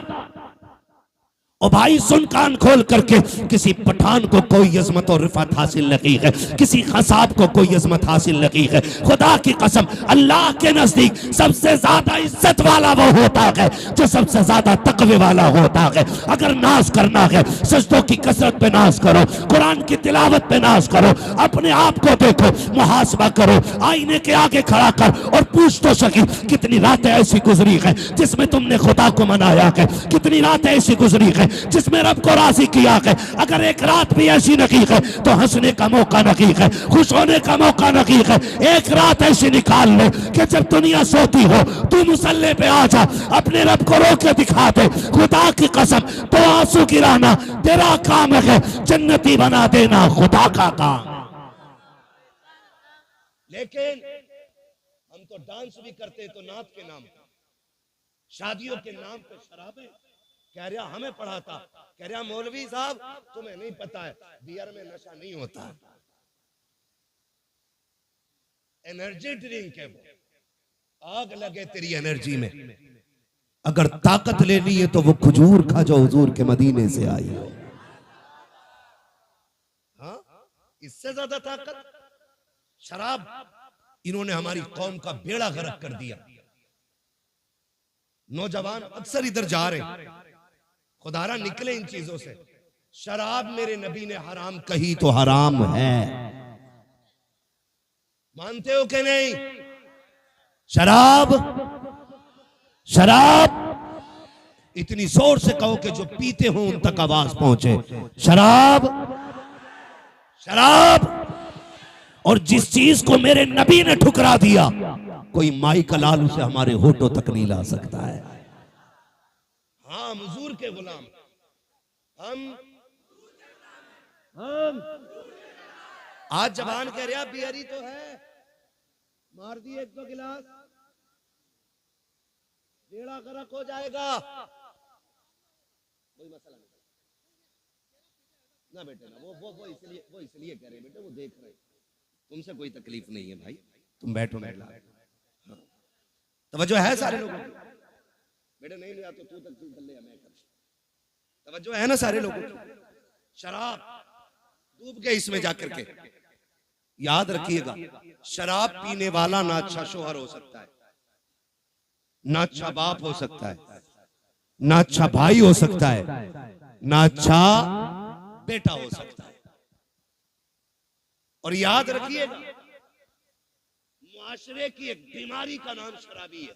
ओ भाई सुन कान खोल करके, किसी पठान को कोई अजमत और रिफत हासिल नहीं है, किसी खसाब को कोई अजमत हासिल नहीं है। खुदा की कसम, अल्लाह के नजदीक सबसे ज्यादा इज्जत वाला वो होता है जो सबसे ज्यादा तकवे वाला होता है। अगर नाज करना है, सजदों की कसरत पे नाज करो, कुरान की तिलावत पे नाज करो, अपने आप को देखो, मुहासबा करो, आईने के आगे खड़ा कर और पूछ तो सकी कितनी रातें ऐसी गुजरी है जिसमें तुमने खुदा को मनाया है, कितनी रातें ऐसी गुजरी है जिसमें रब को राजी किया है। अगर एक रात भी ऐसी नकीक है तो हंसने का मौका नकीक है, खुश होने का मौका नकीक है। एक रात ऐसी निकाल लो कि जब दुनिया सोती हो तू मुसल्ले पे आ जा, अपने रब को रो के दिखा दे। खुदा की कसम, तो आंसू गिराना तेरा काम है, जन्नती बना देना खुदा का काम। लेकिन हम तो डांस भी करते तो नात के नाम पे, शादियों के नाम पे शराबें। कह रहा हमें पढ़ाता, कह रहा मौलवी साहब तुम्हें नहीं पता है बियर में नशा नहीं होता, एनर्जी ड्रिंक है वो, आग लगे तेरी एनर्जी में। अगर ताकत लेनी है तो वो खजूर खा जो हुजूर के मदीने से आई हो। हाँ, इससे ज्यादा ताकत शराब। इन्होंने हमारी कौम का बेड़ा गर्क कर दिया। नौजवान अक्सर इधर जा रहे हैं, खुदारा निकले इन चीजों से। शराब मेरे नबी ने हराम कही तो हराम है, मानते हो कि नहीं? शराब शराब इतनी जोर से कहो कि जो पीते हो उन तक आवाज पहुंचे। शराब शराब। और जिस चीज को मेरे नबी ने ठुकरा दिया, कोई माई का लाल उसे हमारे होठों तक नहीं ला सकता है। हाँ, हुजूर के गुलाम हम आज जवान कह रहा बियरी तो है, मार दिए एक दो गिलास बेड़ा गर्क हो जाएगा, कोई मसला नहीं ना बेटे ना। वो इसलिए कह रहे बेटे, वो देख रहे, तुमसे कोई तकलीफ नहीं है भाई, तुम बैठो बैठ। हाँ, तवज्जो है सारे लोगों की? बेटे नहीं लिया तो तू कर ले, मैं कर। तवज्जो है ना सारे लोगों की? शराब डूब गए इसमें जाकर के। याद रखिएगा, शराब पीने वाला ना अच्छा शोहर हो सकता है, ना अच्छा बाप हो सकता है, ना अच्छा भाई हो सकता है, ना अच्छा बेटा हो सकता है। और याद रखिएगा, मुआशरे की एक बीमारी का नाम शराबी है।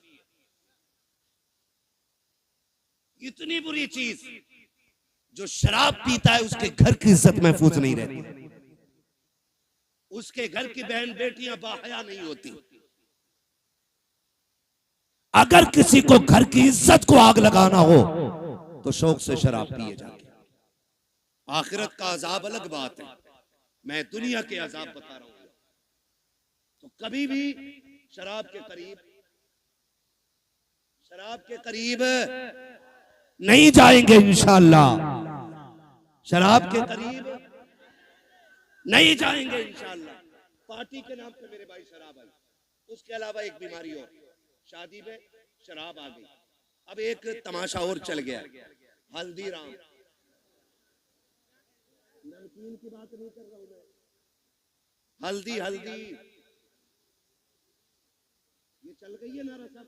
इतनी बुरी चीज, जो शराब पीता है उसके घर की इज्जत महफूज नहीं रहती, उसके घर की बहन बेटियां बाहया नहीं होती। अगर किसी को घर की इज्जत को आग लगाना हो तो शौक से शराब पिए जाके। आखिरत का अजाब अलग बात है, मैं दुनिया के अजाब बता रहा हूं। तो कभी भी शराब के करीब नहीं जाएंगे इंशाअल्लाह, शराब के करीब नहीं जाएंगे इंशाअल्लाह। पार्टी के नाम पे मेरे भाई शराब आई, उसके अलावा एक बीमारी और, शादी में शराब आ गई। अब एक तमाशा और चल गया, हल्दीराम। नमकीन की बात नहीं कर रहा हूं मैं, हल्दी ये चल गई है नारा सब।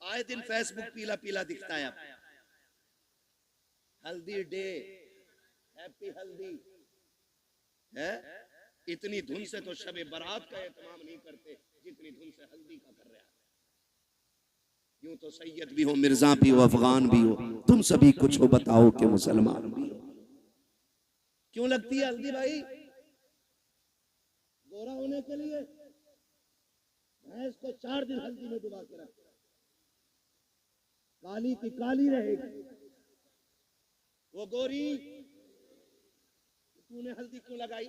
आए दिन फेसबुक पीला पीला दिखता है। अब हल्दी डे, हैप्पी हल्दी है। इतनी धुन से तो शबे बारात का एहतमाम नहीं करते जितनी धुन से हल्दी का कर रहा है। यूं तो सैयद भी हो, मिर्जा भी हो, अफगान भी हो, तुम सभी कुछ हो, बताओ कि मुसलमान भी हो। क्यों लगती है हल्दी भाई? गोरा होने के लिए। भैंस को 4 दिन हल्दी में डुबा के रखते, काली की काली रहेगी वो गोरी। तूने हल्दी क्यों लगाई?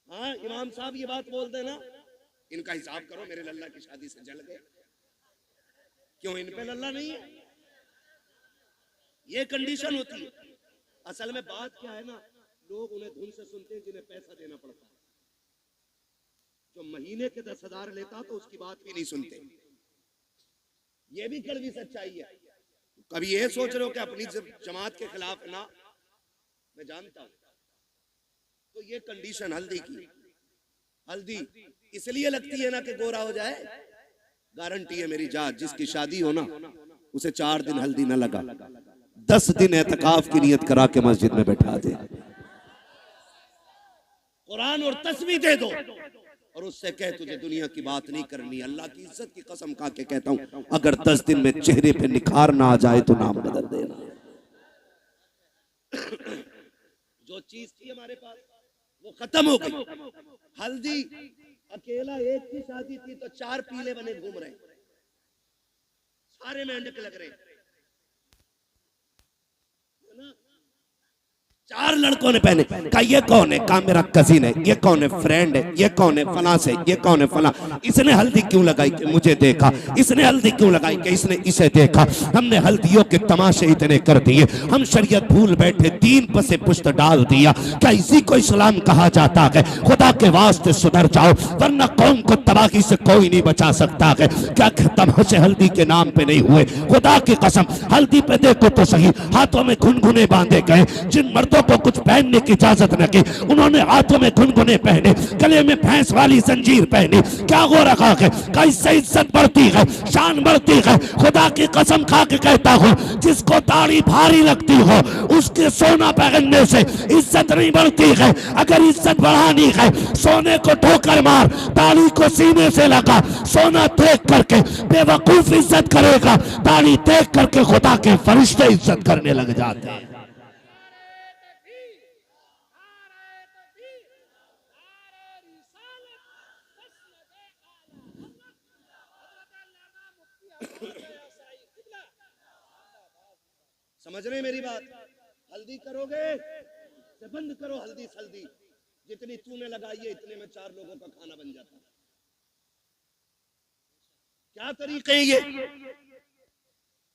हाँ, इमाम साहब ये बात बोल देना, इनका हिसाब करो, मेरे लल्ला की शादी से जल गए। क्यों इन पे लल्ला नहीं है? ये कंडीशन होती है। असल में बात क्या है ना, लोग उन्हें धुन से सुनते हैं जिन्हें पैसा देना पड़ता है। जो महीने के 10,000 लेता तो उसकी बात भी नहीं सुनते। ये भी कड़वी सच्चाई है। कभी ये सोच रहे हो कि अपनी जमात के खिलाफ ना, मैं जानता हूं। तो ये कंडीशन हल्दी की, हल्दी इसलिए लगती है ना कि गोरा हो जाए। गारंटी है मेरी जात, जिसकी शादी हो ना उसे 4 दिन हल्दी ना लगा, 10 दिन एतकाफ की नियत करा के मस्जिद में बैठा दे, कुरान और तस्बीह दे दो, और उससे कह तुझे दुनिया की बात नहीं करनी। अल्लाह की इज्जत की कसम खा के कहता हूं, अगर 10 दिन में चेहरे पे निखार ना आ जाए तो नाम बदल देना। जो चीज थी हमारे पास वो खत्म हो गई। हल्दी अकेला एक की शादी थी तो 4 पीले बने घूम रहे, सारे मेंढक लग रहे, 4 लड़कों ने पहने। कहा ये कौन है? कहा मेरा कजिन है। ये कौन है? फ्रेंड है। ये कौन है? फला से। ये कौन है? फला। इसने हल्दी क्यों लगाई? कि मुझे देखा। इसने हल्दी क्यों लगाई? कि इसने इसे देखा। हमने हल्दियों के तमाशे इतने कर दिए, हम शरीयत भूल बैठे, दीन पर से पुश्त डाल दिया। क्या इसी को इस्लाम कहा जाता है? खुदा के वास्ते सुधर जाओ, वरना कौम को तबाही से कोई नहीं बचा सकता है। क्या तमाशे हल्दी के नाम पे नहीं हुए? खुदा की कसम, हल्दी पे देखो तो सही, हाथों में घुनघुने बांधे गए। जिन मर्दों को कुछ पहनने की इजाजत न की, उन्होंने हाथों में घुनघुने पहने, गले में भैंस वाली जंजीर पहनी। क्या हो रखा है? कैसे इज्जत बढ़ती है, शान बढ़ती है। खुदा की कसम खा के कहता हूँ, जिसको दाढ़ी भारी लगती हो उसके सोना पहनने से इज्जत नहीं बढ़ती है। अगर इज्जत बढ़ानी है, सोने को ठोकर मार, दाढ़ी को सीने से लगा। सोना देख करके बेवकूफ इज्जत करेगा, दाढ़ी देख करके खुदा के फरिश्ते इज्जत करने लग जाते हैं। समझ रहे मेरी बात? हल्दी करोगे तो बंद करो हल्दी सल्दी, जितनी तूने लगाई है इतने में 4 लोगों का खाना बन जाता। क्या तरीके हैं ये?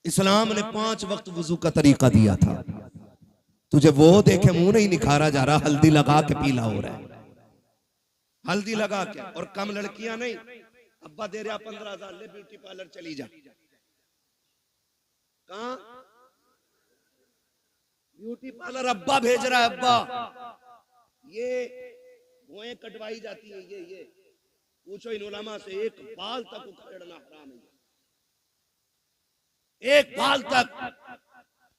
इस्लाम ने 5 वक्त वुजू का तरीका दिया था। तुझे वो देखे मुंह नहीं निखारा जा रहा, हल्दी लगा के पीला हो रहा है। हल्दी लगा के, और कम लड़कियां नहीं, अब्बा दे रहा 15,000, ले ब्यूटी पार्लर चली जा। कहां? ब्यूटी पार्लर अब्बा भेज रहा है। अब्बा ये भुएं कटवाई जाती है, ये पूछो इन उलमा से, एक बाल तक उखेड़ना हराम है। एक बाल तक।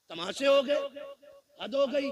तमाशे हो गए, हद हो गई।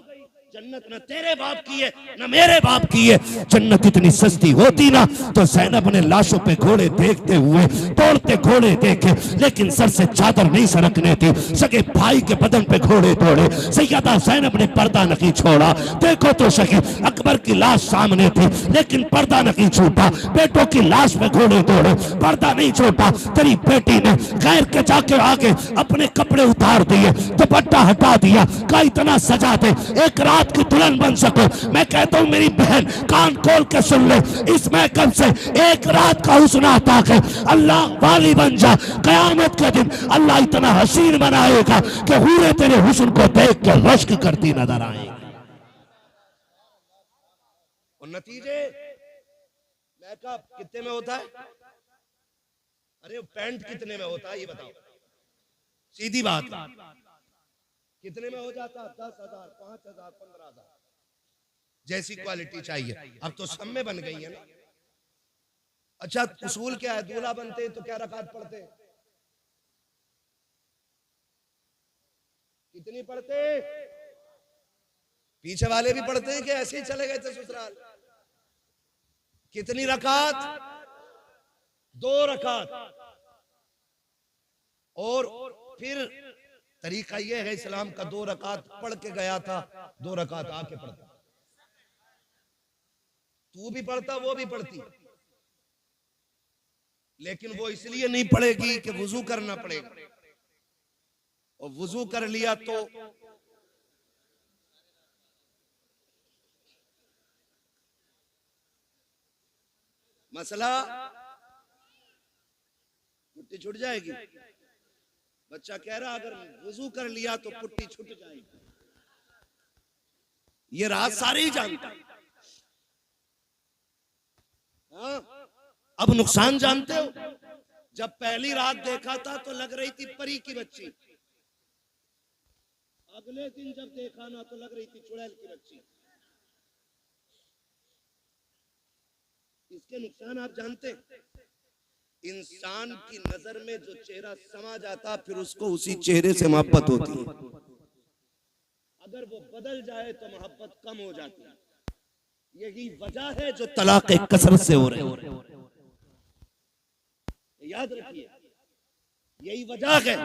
जन्नत न तेरे बाप की है न मेरे बाप की है। जन्नत इतनी सस्ती होती ना तो ज़ैनब ने लाशों पे घोड़े देखते हुए तोड़ते घोड़े देखे, लेकिन सर से चादर नहीं सरकने थी। सगे भाई के बदन पे घोड़े तोड़े, सैयदा ज़ैनब ने पर्दा नहीं छोड़ा। देखो तो सही, अकबर की लाश सामने थी लेकिन पर्दा नहीं छूटा। बेटों की लाश पे घोड़े तोड़े, पर्दा नहीं छोटा। तेरी बेटी ने गैर के जाके आगे अपने कपड़े उतार दिए, दुपट्टा हटा दिया। का इतना सजा दे एक रात की दुल्हन बन सको। मैं कहता हूं मेरी बहन कान खोल के सुन ले, इस महकम से एक रात का हुस्न आता है। अल्लाह वाली बन जा, कयामत के दिन अल्लाह इतना हसीन बनाएगा कि हूरे तेरे हुस्न को देख के रश्क करती नजर आएगी। और नतीजे मेकअप कितने में होता है? अरे पैंट कितने में होता है ये बताओ, सीधी बात। कितने में हो जाता? 10,000, 5,000, 15,000, जैसी क्वालिटी चाहिए। अब तो सब में बन गई है ना। अच्छा उसूल क्या है? दूल्हा बनते हैं तो क्या रकात पढ़ते हैं? कितनी पढ़ते? पीछे वाले भी पढ़ते हैं कि ऐसे ही चले गए थे ससुराल? कितनी रकात? 2 रकात। और फिर तरीका यह है इस्लाम का, 2 रकात पढ़ के गया था, 2 रकात आके पढ़ता। तू भी पढ़ता, वो भी पढ़ती, लेकिन वो इसलिए नहीं पढ़ेगी कि वुजू करना पड़ेगा, और वुजू कर लिया तो मसला पुट्टी छूट जाएगी। बच्चा कह रहा अगर वुजू कर लिया तो पुट्टी छूट जाएगी। ये राज सारे ही जानते हैं। हाँ? अब नुकसान जानते हो? जब पहली रात देखा था तो लग रही थी परी की बच्ची, अगले दिन जब देखा ना तो लग रही थी चुड़ैल की बच्ची। इसके नुकसान आप जानते हैं? इंसान की नजर में जो चेहरा समा जाता फिर उसको उसी चेहरे से मोहब्बत होती है। अगर वो बदल जाए तो मोहब्बत कम हो जाती है। यही वजह है जो तलाक कसरत से हो रही है, याद रखिए, यही वजह है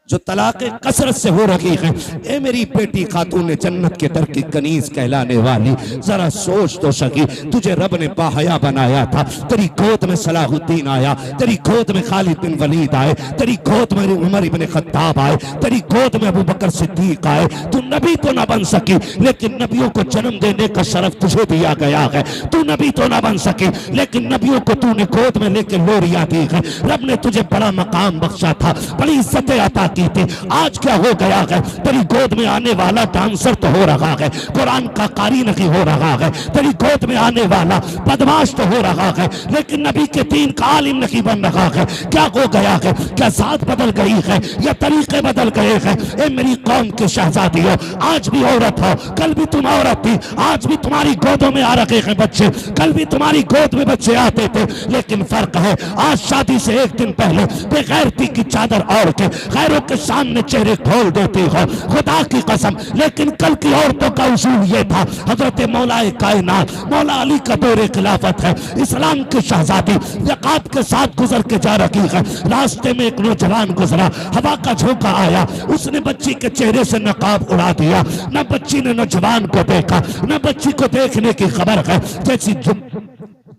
जो तलाक कसरत से हो रही है। ए मेरी बेटी खातून जन्नत के दर की कनीज कहलाने वाली, जरा सोच तो सकी, तुझे रब ने बाहया बनाया था, तेरी गोद में सलाहुद्दीन आया, तेरी गोद में खालिद बिन वलीद आए, तेरी गोद में उमर इब्न खत्ताब आए, तेरी गोद में अबू बकर सिद्दीक आए। तू नबी तो ना बन सकी, लेकिन नबियों को जन्म देने का शरफ तुझे दिया गया है। तू नबी तो ना बन सकी, लेकिन नबियों को तूने गोद में लेकर लोरियां दी है। रब ने तुझे बड़ा मकाम बख्शा था, बड़ी इज्जतें अता की थी। आज क्या हो गया है, तेरी गोद में आने वाला डांसर तो हो रहा है, कुरान का कारी नहीं हो रहा है। तेरी गोद में आने वाला बदमाश तो हो रहा है, लेकिन नबी के दीन का आलिम नहीं बन रहा है। क्या हो गया है, क्या जात बदल गई है या तरीके बदल गए हैं? ए मेरी कौम के शहजादी हो, आज भी औरत हो, कल भी तुम औरत थी, आज भी तुम्हारी गोदों में आ रखे हैं बच्चे, कल भी तुम्हारी गोद में बच्चे आते थे। लेकिन फर्क है, आज शादी से एक दिन पहले बेगैरती की चादर ओढ़ के गैरों के सामने चेहरे खोल देती हो, खुदा की कसम। लेकिन कल की औरतों का उसूल ये था, हजरत मौलाए कायनात मौला अली का दौरे खिलाफत है, इस्लाम की शहजादी यकात के साथ गुजर के जा रही है। रास्ते में एक नौजवान गुजरा, हवा का झोंका आया, उसने बच्ची के चेहरे से नकाब उड़ा दिया। न बच्ची ने नौजवान को देखा, न बच्ची को देखने की खबर है। जैसी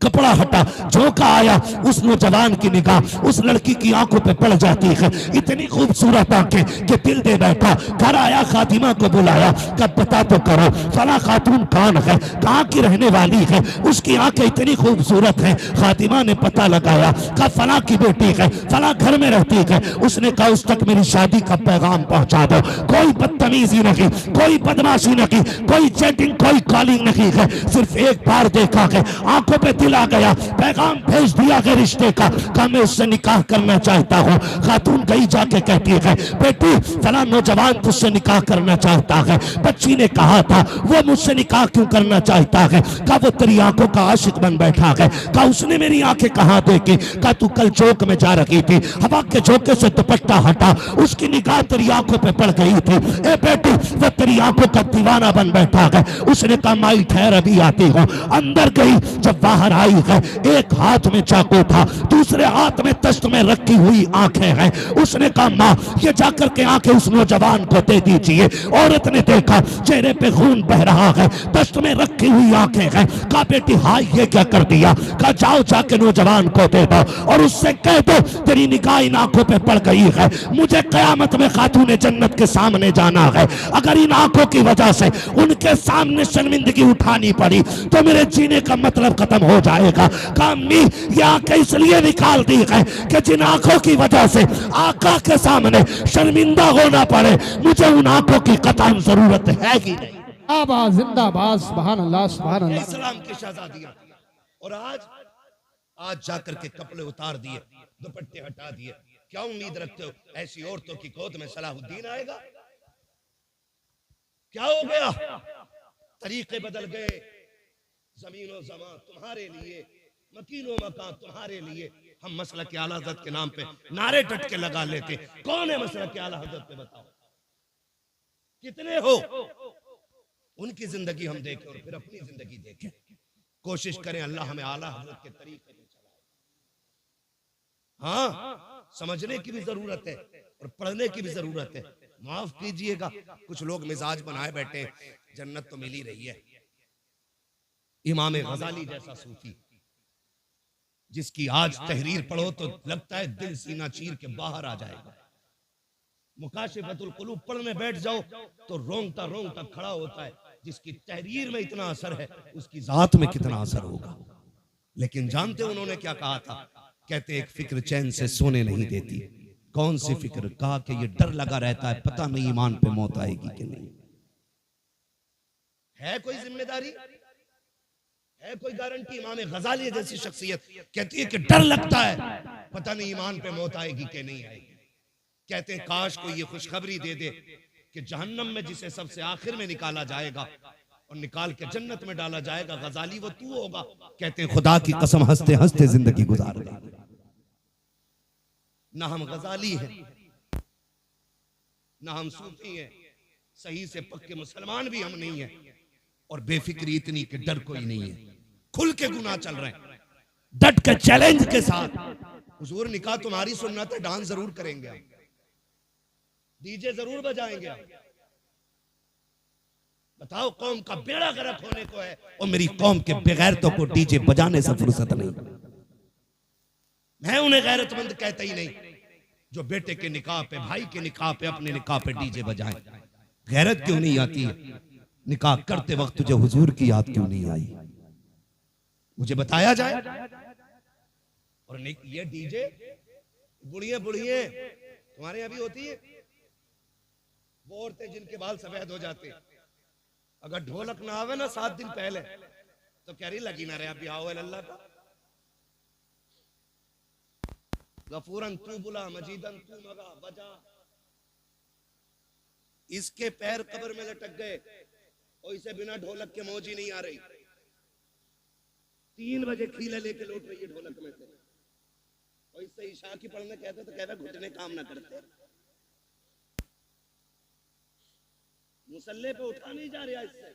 कपड़ा हटा, झोंका आया, उस नौजवान की निगाह उस लड़की की आंखों पे पड़ जाती है। इतनी खूबसूरत आंखें कि दिल दे बैठा। घर आया, खातिमा को बुलाया, कब पता तो करो फला खातून कौन है, कहाँ की रहने वाली है, उसकी आंखें इतनी खूबसूरत हैं। खातिमा ने पता लगाया, कहा फला की बेटी है, फला घर में रहती है। उसने कहा उस तक मेरी शादी का पैगाम पहुंचा दो। कोई बदतमीजी नहीं, कोई बदमाशी नहीं, कोई चैटिंग, कोई कॉलिंग नहीं है। सिर्फ एक बार देखा है, आंखों पे दिल आ गया, पैगाम भेज दिया है रिश्ते का, कहा मैं उससे निकाह करना चाहता हूँ। खातून गई जाके कहती है, बेटी फला नौजवान तुझसे निकाह करना चाहता है। बच्ची ने कहा था वो मुझसे निकाह क्यों करना चाहता है, कहा वो तेरी आंखों का आशिक बन बैठा है। कहा उसने मेरी आंखें कहाँ देखी, कहा तू कल चौक में जा रही थी, हवा के झोंके से दुपट्टा हटा, उसकी निगाह तेरी आंखों पे पड़ गई थी। ए बेटी वो तेरी आंखों का दीवाना बन बैठा है। उसने कहा माई ठहर अभी आती हूँ। अंदर गई, जब बाहर आई है, एक हाथ में चाकू था, दूसरे हाथ में तश्त में रखी हुई आंखें हैं। उसने कहा माँ ये जाकर के आंखें उस नौजवान को दे दीजिए। औरत ने देखा चेहरे पे खून बह रहा है, तश्त में रखी हुई आंखें हैं। कहा बेटी हाय ये क्या कर दिया, कहा जाओ जाके नौजवान को दे दो और उससे कह दो तेरी निगाह इन आंखों पे पड़ गई है, मुझे कयामत में खातून जन्नत के सामने जाना है। अगर इन आंखों की वजह से उनके सामने शर्मिंदगी उठानी पड़ी तो मेरे जीने का मतलब खत्म हो जाएगा। कामी ये आंखें इसलिए निकाल दी है कि जिन आंखों की वजह से आका के सामने शर्मिंदा होना पड़े, मुझे उन आंखों की कतई जरूरत है ही नहीं। आबाद जिंदाबाद, सुभान अल्लाह, सुभान अल्लाह। इस्लाम की शहजादियां, और आज जाकर के कपड़े उतार दिए, दुपट्टे हटा दिए। क्या उम्मीद रखते हो ऐसी औरतों की गोद में सलाहुद्दीन आएगा? क्या हो गया? तरीके बदल गए। जमीनो जमा तुम्हारे लिए, मकीनो मकान तुम्हारे लिए। हम मसलक के आला हज़रत के नाम पे नारे डट के लगा लेते। कौन है मसलक के आला हज़रत पे, बताओ कितने हो? उनकी जिंदगी हम देखें और फिर अपनी जिंदगी देखें। कोशिश करें अल्लाह हमें आला हज़रत के तरीके पे चलाए। हाँ, समझने की भी जरूरत है और पढ़ने की भी जरूरत है। माफ कीजिएगा, कुछ लोग मिजाज बनाए बैठे, जन्नत तो मिल ही रही है। इमाम गजाली जैसा सूफी जिसकी आज तहरीर पढ़ो तो लगता है दिल सीना चीर के बाहर आ जाएगा। मुकाशिफतुल कुलूब पढ़ने बैठ जाओ तो रोंगटा रोंगटा खड़ा होता है। जिसकी तहरीर में इतना असर है उसकी जात में कितना असर होगा। लेकिन जानते उन्होंने क्या कहा था? कहते एक फिक्र चैन से सोने नहीं देती। कौन सी फिक्र? कहा कि ये डर लगा रहता है पता नहीं ईमान पे मौत आएगी कि नहीं। है कोई जिम्मेदारी, है कोई गारंटी? इमाम गजाली जैसी शख्सियत कहती है कि डर लगता है पता नहीं ईमान पे मौत आएगी कि नहीं आएगी। कहते हैं काश कोई ये खुशखबरी दे दे कि जहन्नम में जिसे सबसे आखिर में निकाला जाएगा और निकाल के जन्नत में डाला जाएगा, गजाली वो तू होगा। कहते हैं खुदा की कसम हंसते हंसते जिंदगी गुजार गई। ना हम गजाली हैं, ना हम सूफी हैं, सही से पक्के मुसलमान भी हम नहीं हैं। और बेफिक्री इतनी कि डर कोई नहीं है, खुल के गुनाह चल रहे हैं, डट के चैलेंज के साथ। हुजूर निकाह तुम्हारी सुन्नत है, डांस जरूर करेंगे हम, डीजे जरूर बजाएंगे हम। बताओ, कौम का बेड़ा गर्क होने को है और मेरी कौम के बेगैरतों को डीजे बजाने से फुर्सत नहीं। मैं उन्हें गैरतमंद कहता ही नहीं जो बेटे के निकाह पे, भाई के निकाह पे, अपने निकाह पे डीजे बजाएं। गैरत क्यों नहीं आती है? निकाह करते वक्त तुझे हुजूर की याद क्यों नहीं आई? मुझे बताया जाए। और ये डीजे बुढ़िए बुढ़िए तुम्हारे यहां भी होती है, वो औरतें जिनके बाल सफेद हो जाते, अगर ढोलक ना आवे ना 7 दिन पहले तो कह रही लगी ना रहे अभी आओ अल्लाह का। गफूरन तू बुला, मजीदन तू मगा बजा। इसके पैर कब्र में लटक गए और इसे बिना ढोलक के मौज ही नहीं आ रही। 3 बजे खीले लेके लौट रही है ढोलक में से, और इससे ईशा की पढ़ने कहते तो कहता घुटने काम ना करते, मुसल्ले पे उठा नहीं जा रहा इससे,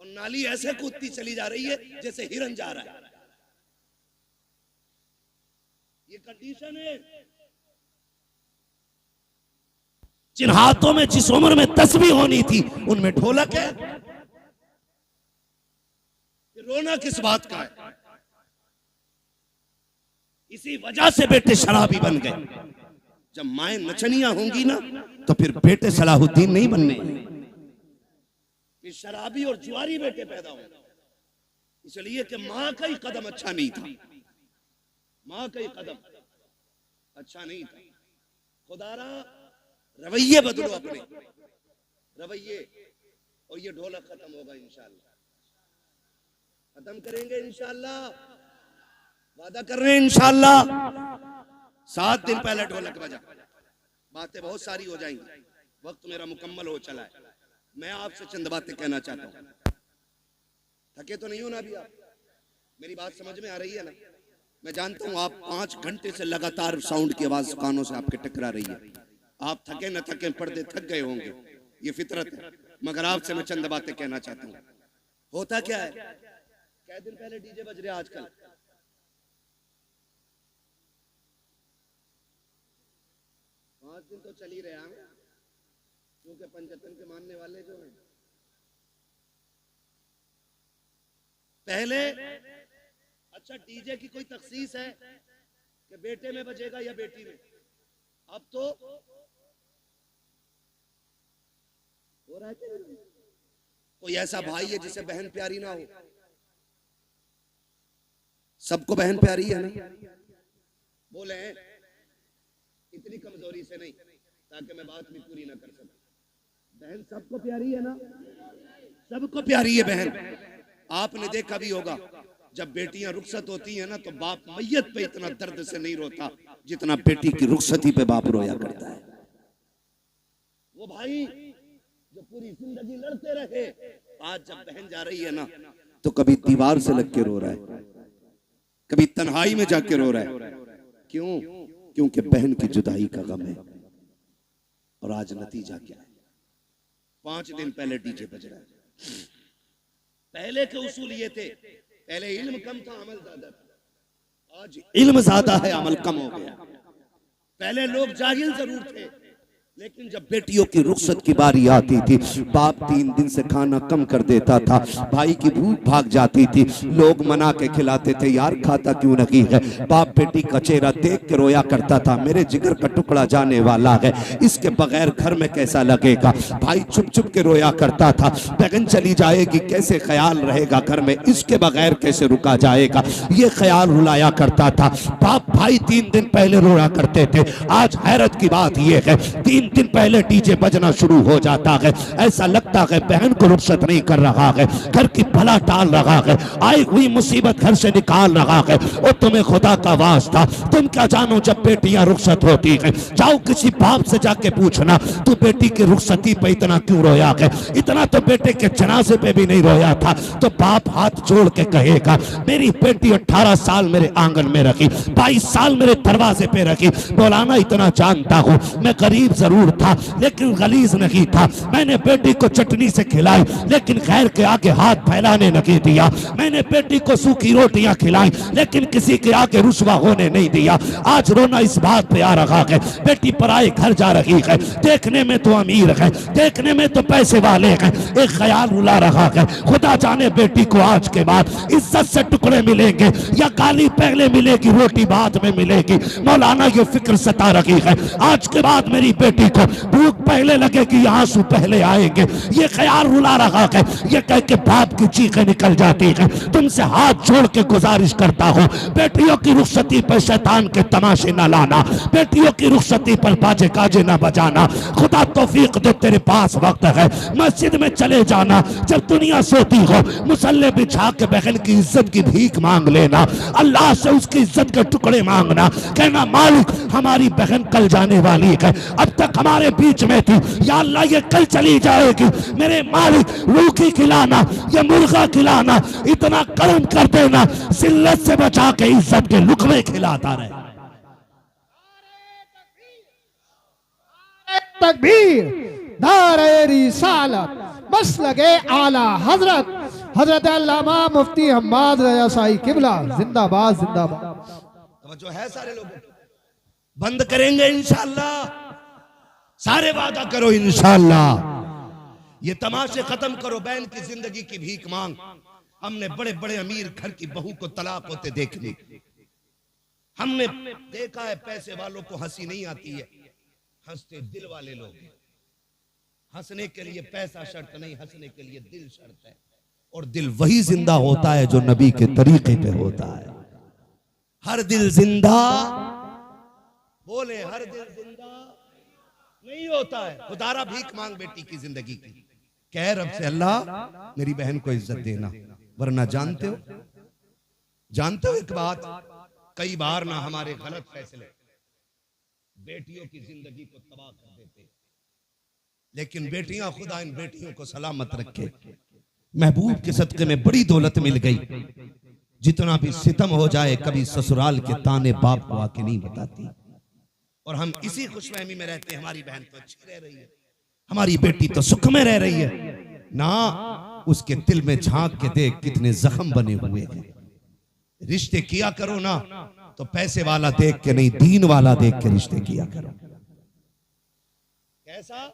और नाली ऐसे कूदती चली जा रही है जैसे हिरन जा रहा है। ये कंडीशन है। जिन हाथों में जिस उम्र में तस्बीह होनी थी उनमें ढोलक है। रोना किस बात का है? इसी वजह से बेटे शराबी बन गए। जब माएं नचनियां होंगी ना तो फिर बेटे सलाहुद्दीन नहीं बनने, शराबी और जुआरी बेटे पैदा हो। इसलिए कि मां का ही कदम अच्छा नहीं था, मां का ही कदम अच्छा नहीं था। खुदारा रवैये बदलो, अपने रवैये, और ये ढोलक खत्म होगा इंशाअल्लाह, खत्म करेंगे इंशाअल्लाह, वादा कर रहे हैं इंशाअल्लाह। 7 दिन पहले ढोलक बजा, बातें बहुत सारी हो जाएंगी, वक्त मेरा मुकम्मल हो चला है। मैं आपसे चंद बातें कहना चाहता हूं। थके तो नहीं हो ना अभी आप? मेरी बात समझ में आ रही है ना? मैं जानता हूं आप 5 घंटे से लगातार साउंड की आवाज कानों से आपके टकरा रही है। आप थके न थके, पर्दे थक गए होंगे, ये फितरत है। मगर आपसे मैं चंद बातें कहना चाहता हूं। होता क्या है, कै दिन पहले डीजे बज रहे आजकल, पांच दिन तो चल ही रहे हैं, क्योंकि पंचतन के मानने वाले जो हैं, पहले अच्छा डीजे की कोई तखसीस है कि बेटे में बजेगा या बेटी में? अब तो हो रहा है कि कोई ऐसा भाई है जिसे बहन प्यारी ना हो? सबको बहन प्यारी है ना? बोले इतनी कमजोरी से नहीं, ताकि मैं बात भी पूरी ना कर सकूं। बहन सबको प्यारी है ना? सबको प्यारी है बहन। आपने देखा भी होगा जब बेटियां रुखसत होती हैं ना तो बाप मैयत पे इतना दर्द से नहीं रोता जितना बेटी की रुखसती पे बाप रोया करता है। वो भाई जो पूरी जिंदगी लड़ते रहे, आज जब बहन जा रही है ना तो कभी दीवार से लग के रो रहा है, कभी तन्हाई में जाके रो रहा है। क्यों? क्योंकि बहन की जुदाई का गम है। और आज नतीजा क्या है? 5 दिन पहले डीजे बज रहा है। पहले के उसूल ये थे, पहले इल्म कम था, अमल ज्यादा था। आज इल्म ज्यादा है, अमल कम हो गया। पहले लोग जाहिल जरूर थे, लेकिन जब बेटियों की रुखसत की बारी आती थी, बाप 3 दिन से खाना कम कर देता था, भाई की भूख भाग जाती थी, लोग मना के खिलाते थे, यार खाता क्यों नहीं है? बाप बेटी का चेहरा देख के रोया करता था, मेरे जिगर का टुकड़ा जाने वाला है, इसके बगैर घर में कैसा लगेगा? भाई चुप चुप के रोया करता था, बहन चली जाएगी कैसे ख्याल रहेगा घर में, इसके बगैर कैसे रुका जाएगा? ये ख्याल रुलाया करता था। बाप भाई 3 दिन पहले रोया करते थे। आज हैरत की बात यह है, 3 दिन पहले डीजे बजना शुरू हो जाता है। ऐसा लगता है बहन को रुखसत नहीं कर रहा है, घर की भला टाल रहा है, आई हुई मुसीबत घर से निकाल रहा है। और तुम्हें खुदा का वास्ता, तुम क्या जानो जब बेटियां रुखसत होती है? जाओ किसी बाप से जाके पूछना, तू बेटी की रुखसती पे इतना क्यों रोया है? इतना तो बेटे के जनाजे पे भी नहीं रोया था। तो बाप हाथ जोड़ के कहेगा, मेरी बेटी 18 साल मेरे आंगन में रखी, 22 साल मेरे दरवाजे पे रखी, मौलाना इतना जानता हूं मैं गरीब जरूर जरूर था लेकिन गलीज नहीं था। मैंने बेटी को चटनी से खिलाई लेकिन खैर के आगे हाथ फैलाने नहीं दिया। मैंने बेटी को सूखी रोटियां खिलाई लेकिन किसी के आगे रुसवा होने नहीं दिया। आज रोना इस बात पे आ रहा है बेटी पराए घर जा रही है, देखने में तो अमीर है, देखने में तो पैसे वाले हैं, एक ख्याल रुला रहा है खुदा जाने बेटी को आज के बाद इज्जत से टुकड़े मिलेंगे या गाली पहले मिलेगी रोटी बाद में मिलेगी। मौलाना ये फिक्र सता रही है आज के बाद मेरी बेटी को भूख पहले लगेगी या आंसू पहले आएंगे, ये ख्याल रुला रहा है। ये कह के बाप की चीखें निकल जाती है। तुमसे हाथ जोड़ के गुजारिश करता हूँ बेटियों की रुखसती पर शैतान के तमाशे न लाना, बेटियों की रुखसती पर बाजे काजे न बजाना। खुदा तौफीक दे तेरे पास वक्त है, मस्जिद में चले जाना, जब दुनिया सोती हो मुसल्ले बिछा के बहन की इज्जत की भीख मांग लेना, अल्लाह से उसकी इज्जत के टुकड़े मांगना, कहना मालिक हमारी बहन कल जाने वाली है, अब तक हमारे बीच में थी, या अल्लाह ये कल चली जाएगी, मेरे मालिक रूखी खिलाना या मुर्गा खिलाना, इतना करम कर देना जिल्लत से बचा के इज्जत के लुकमे खिलाता रहे। तकबीर, नारे रिसालत, मसलके आला हजरत हजरत अल्लामा मुफ्ती हम्माद रजा साई किबला जिंदाबाद जिंदाबाद। जो है सारे लोग बंद करेंगे इंशाअल्लाह, सारे वादा करो इंशाअल्लाह। ये तमाशे खत्म करो, बहन की जिंदगी की भीख मांग। हमने बड़े बड़े अमीर घर की बहू को तलाक होते देख ली, हमने देखा है पैसे वालों को हंसी नहीं आती है, हंसते दिल वाले लोग। हंसने के लिए पैसा शर्त नहीं, हंसने के लिए दिल शर्त है, और दिल वही जिंदा होता है जो नबी के तरीके पे होता है। हर दिल जिंदा, बोले हर दिल जिंदा नहीं होता है। खुदारा भीख मांग बेटी की जिंदगी की, कह रब से अल्लाह मेरी बहन को इज्जत देना, वरना जानते हो एक बात, कई बार ना हमारे गलत फैसले बेटियों की जिंदगी को तबाह कर देते, लेकिन बेटियां खुदा इन बेटियों को सलामत रखे। महबूब के सदके में बड़ी दौलत मिल गई, जितना भी सितम हो जाए कभी ससुराल के ताने बाप को आके नहीं बताती, और हम इसी खुशफहमी में रहते हैं हमारी बहन तो अच्छी रह रही है, हमारी बेटी तो सुख में रह रही है ना। उसके दिल में झांक के देख कितने जख्म बने हुए हैं। रिश्ते किया करो ना तो पैसे वाला देख के नहीं, दीन वाला देख के रिश्ते किया करो। कैसा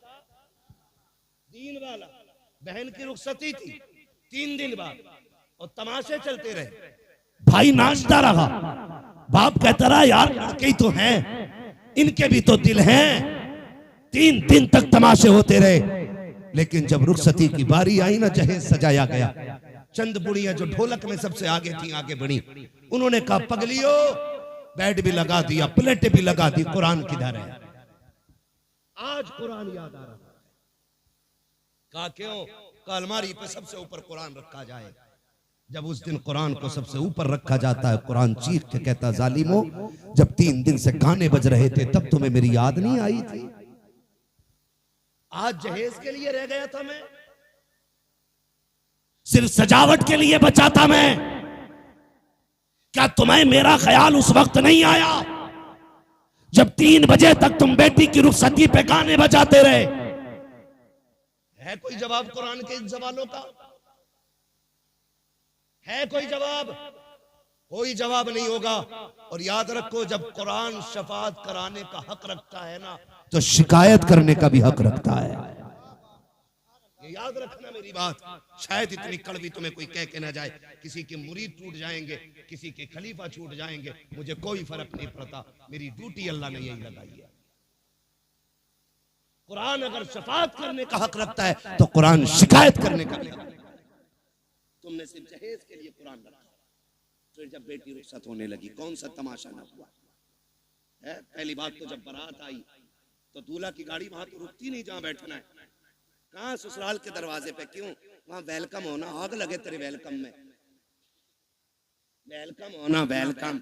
दीन वाला? बहन की रुखसती थी 3 दिन बाद और तमाशे चलते रहे, भाई नाचता रहा, बाप कहता रहा यार लड़के ही तो हैं, इनके भी तो दिल हैं। 3 दिन तक तमाशे होते रहे, लेकिन जब रुखसती की बारी आई ना, जहेज सजाया गया, चंद बुढ़ियां जो ढोलक में सबसे आगे थी आगे बढ़ी, उन्होंने कहा पगलियो, बेड भी लगा दिया, प्लेटें भी लगा दी, कुरान किधर है? आज कुरान याद आ रहा है। कहा क्यों? कहा अलमारी पे सबसे ऊपर कुरान रखा जाए। जब उस दिन कुरान को सबसे ऊपर रखा जाता है, कुरान चीख के कहता जालिमो, जब 3 दिन से गाने बज रहे थे तब तुम्हें मेरी याद नहीं आई थी? आज जहेज के लिए रह गया था मैं, सिर्फ सजावट के लिए बचा था मैं। क्या तुम्हें मेरा ख्याल उस वक्त नहीं आया जब 3 बजे तक तुम बेटी की रुखसती पे गाने बजाते रहे? है कोई जवाब कुरान के इन सवालों का? है कोई जवाब? कोई जवाब नहीं होगा। और याद रखो, जब कुरान शफाअत कराने का हक रखता है ना, तो शिकायत करने का भी हक रखता है। ये याद रखना मेरी बात, शायद इतनी कड़वी तुम्हें कोई कह के ना जाए, किसी के मुरीद टूट जाएंगे, किसी के खलीफा छूट जाएंगे, मुझे कोई फर्क नहीं पड़ता, मेरी ड्यूटी अल्लाह ने यही लगाई है। कुरान अगर शफाअत करने का हक रखता है तो कुरान शिकायत करने का भी हक रखता है। तुमने सिर्फ जहेज के लिए कुरान रखा, फिर जब बेटी रुखसत होने लगी कौन सा तमाशा ना हुआ है? पहली बात तो जब बारात आई तो दूल्हा की गाड़ी वहां तो रुकती नहीं जहां बैठना है। कहां? ससुराल के दरवाजे पे। क्यों? वहां वेलकम होना, आग लगे तेरे वेलकम में। वेलकम होना, वेलकम,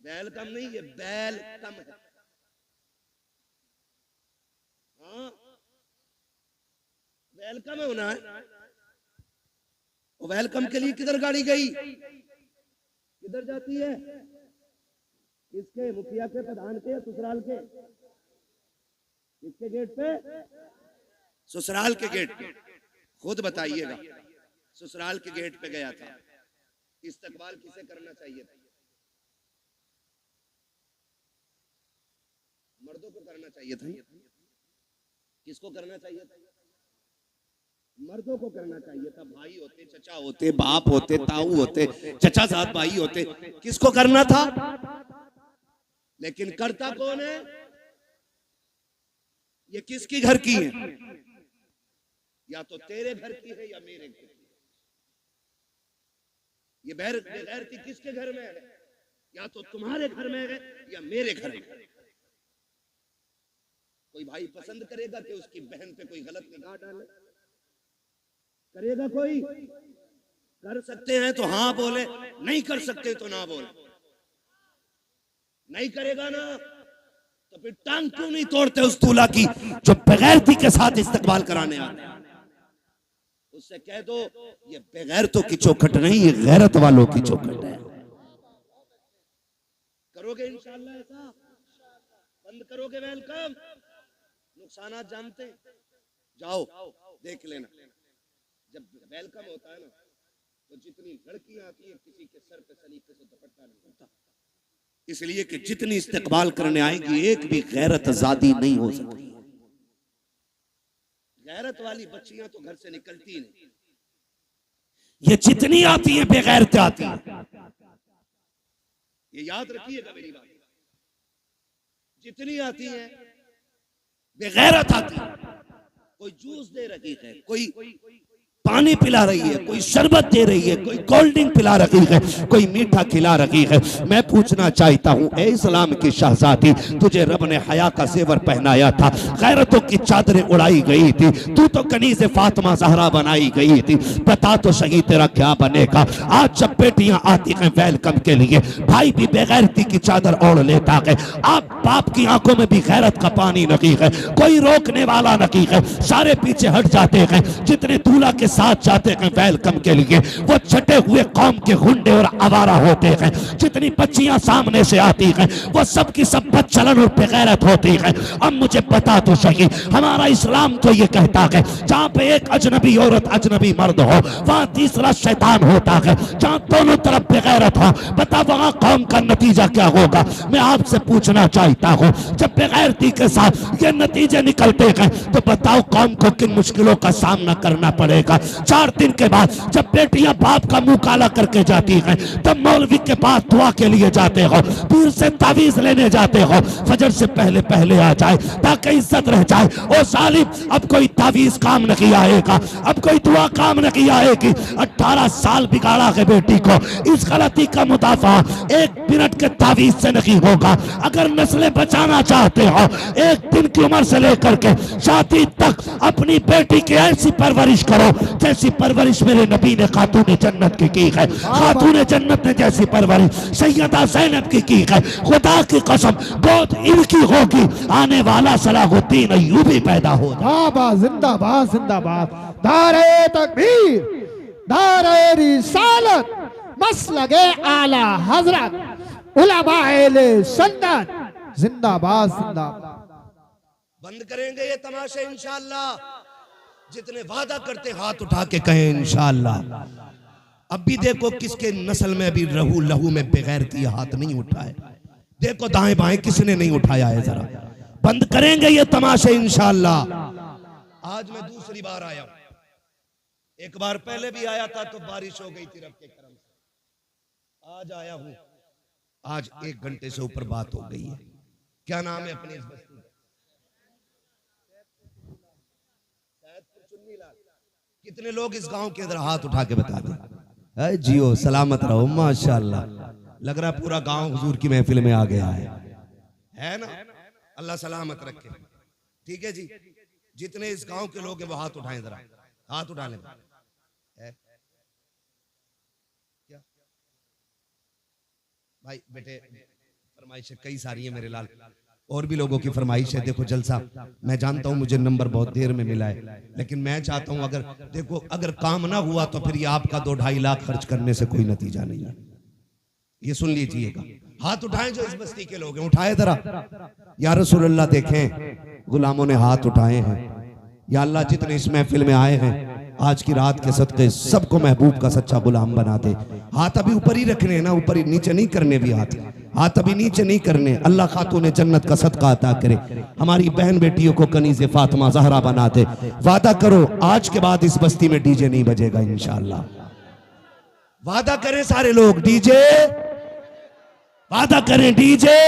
वेलकम नहीं, ये वेलकम है। हाँ, वेलकम होना है। वेलकम के लिए किधर गाड़ी गई? किधर जाती है? किसके? मुखिया के, प्रधान के या ससुराल के? किसके गेट पे? ससुराल के गेट पे। खुद बताइएगा, ससुराल के गेट पे गया था, इस्तकबाल किसे करना चाहिए था? मर्दों को करना चाहिए था। किसको करना चाहिए था? मर्दों को करना चाहिए था। भाई होते, चचा होते, बाप होते, ताऊ होते, चचा साहब भाई होते, किसको करना था? लेकिन करता कौन है? ये किसकी घर की है? या तो तेरे घर की है या मेरे घर की। ये बेगैरती किसके घर में है? या तो तुम्हारे घर में है या मेरे घर में। कोई भाई पसंद करेगा कि उसकी बहन पे कोई गलत निगाह डाले? करेगा कोई? कर सकते हैं तो हाँ बोले, नहीं कर सकते तो ना बोले। नहीं करेगा ना तो फिर टांग क्यों नहीं तोड़ते उस दूल्हा की जो बेगैरती के साथ इस्तकबाल कराने आते हैं? उससे कह दो ये बेगैरतों की चौखट नहीं, ये गैरत वालों की चौखट है। करोगे इंशाअल्लाह ऐसा? बंद करोगे वेलकम? नुकसानात जानते? जाओ देख लेना, जब वेलकम होता है ना तो जितनी लड़कियां आती हैं किसी के सर पे सलीके से दुपट्टा नहीं होता, इसलिए कि जितनी इस्तकबाल करने आएगी एक भी गैरत आजादी नहीं हो सकती। गैरत वाली बच्चियां तो घर से निकलती नहीं, ये जितनी आती हैं बेगैरत आती हैं। ये याद रखिएगा मेरी बात, जितनी आती हैं बेगैरत आती है। कोई जूस दे रही है, कोई पानी पिला रही है, कोई शरबत दे रही है, कोई कोल्ड ड्रिंक पिला रही है, कोई मीठा खिला रही है। मैं पूछना चाहता हूँ ए इस्लाम की शहजादी, तुझे रब ने हया का जेवर पहनाया था, गैरतों की चादरें उड़ाई गई थी, तू तो कनीज़ फातिमा ज़हरा बनाई गई थी, बता तो सही तेरा क्या बनेगा? आज जब बेटियां आती हैं वेलकम के लिए, भाई भी बेगैरती की चादर ओढ़ लेता है। आप बाप की आंखों में भी गैरत का पानी नहीं है, कोई रोकने वाला नहीं है, सारे पीछे हट जाते हैं। जितने दूल्हा के साथ जाते हैं वेलकम के लिए वो छटे हुए कौम के गुंडे और आवारा होते हैं। जितनी बच्चियां सामने से आती हैं वो सब की सब बदचलन और बेगैरत होती हैं। अब मुझे बता तो सही, हमारा इस्लाम तो ये कहता है जहाँ पे एक अजनबी औरत अजनबी मर्द हो वहाँ तीसरा शैतान होता है, जहाँ दोनों तरफ बेगैरत हो, बता वहाँ कौम का नतीजा क्या होगा? मैं आपसे पूछना चाहता हूँ, जब बेगैरती के साथ ये नतीजे निकलते हैं तो बताओ कौम को किन मुश्किलों का सामना करना पड़ेगा? 4 दिन के बाद जब बेटियां बाप का मुंह काला करके जाती हैं तब मौलवी के पास दुआ के लिए जाते हो, पीर से तावीज लेने जाते हो, फजर से पहले पहले आ जाए ताकि इज्जत रह जाए। ओ सालिम, अब कोई तावीज काम नहीं आएगा, अब कोई दुआ काम नहीं आएगी। 18 साल बिगाड़ा है बेटी को, इस गलती का मुदाफा 1 मिनट के तावीज से नहीं होगा। अगर नस्लें बचाना चाहते हो 1 दिन की उम्र से लेकर के शादी तक अपनी बेटी की ऐसी परवरिश करो जैसी परवरिश मेरे नबी ने खातून जन्नत की है। खातून जन्नत ने जैसी परवरिश सैयदा ज़ैनब की है। खुदा की कसम गोद इनकी होगी, आने वाला सलाहुद्दीन अय्यूबी पैदा हो। जिंदाबाद जिंदाबाद, नारे तकबीर, नारे रिसालत, मसलके आला हजरत उलमाए सुन्नत, जिंदाबाद जिंदाबाद। बंद करेंगे ये तमाशे इंशाअल्लाह। जितने वादा करते हाथ उठा के कहें इंशाअल्लाह। अब भी देखो किसके नस्ल में भी लहू में बेगैरती हाथ नहीं उठाए। देखो दाएं बाएं किसने नहीं उठाया है, जरा बंद करेंगे ये तमाशे इंशाअल्लाह। आज मैं दूसरी बार आया हूं, एक बार पहले भी आया था तो बारिश हो गई थी रब के करम से। आज आया हूं, आज 1 घंटे से ऊपर बात हो गई है। क्या नाम है अपनी इस बस्ती? कितने लोग इस गांव के अंदर हाथ उठा के बता दें? जियो सलामत रहो, माशाअल्लाह। लग रहा पूरा गांव हुजूर की महफिल में आ गया है ना? अल्लाह सलामत रखे। ठीक है जी, जितने इस गांव के लोग हैं वो हाथ उठाएं, जरा हाथ उठा लें। क्या भाई बेटे, फरमाइशें कई सारी है मेरे लाल, और भी लोगों की फरमाइश है। देखो जलसा, मैं जानता हूं मुझे नंबर बहुत देर में मिला है, लेकिन मैं चाहता हूं अगर देखो अगर काम ना हुआ तो फिर ये आपका 2-2.5 लाख खर्च करने से कोई नतीजा नहीं है। ये सुन लीजिएगा, हाथ उठाएं जो इस बस्ती के लोग हैं, उठाए जरा। या रसूलुल्लाह देखें गुलामों ने हाथ उठाए हैं। या अल्लाह जितने इस महफिल में आए हैं आज की रात के सदके सबको महबूब का सच्चा गुलाम बना दे। हाथ अभी ऊपर ही रखने ना, ऊपर ही, नीचे नहीं करने भी हाथ अभी नीचे नहीं करने। अल्लाह खातून जन्नत का सदका अता करे, हमारी बहन बेटियों को कनीज़े फातिमा ज़हरा बना दे। वादा करो आज के बाद इस बस्ती में डीजे नहीं बजेगा इंशाअल्लाह। वादा करें सारे लोग, डीजे वादा करें, डीजे।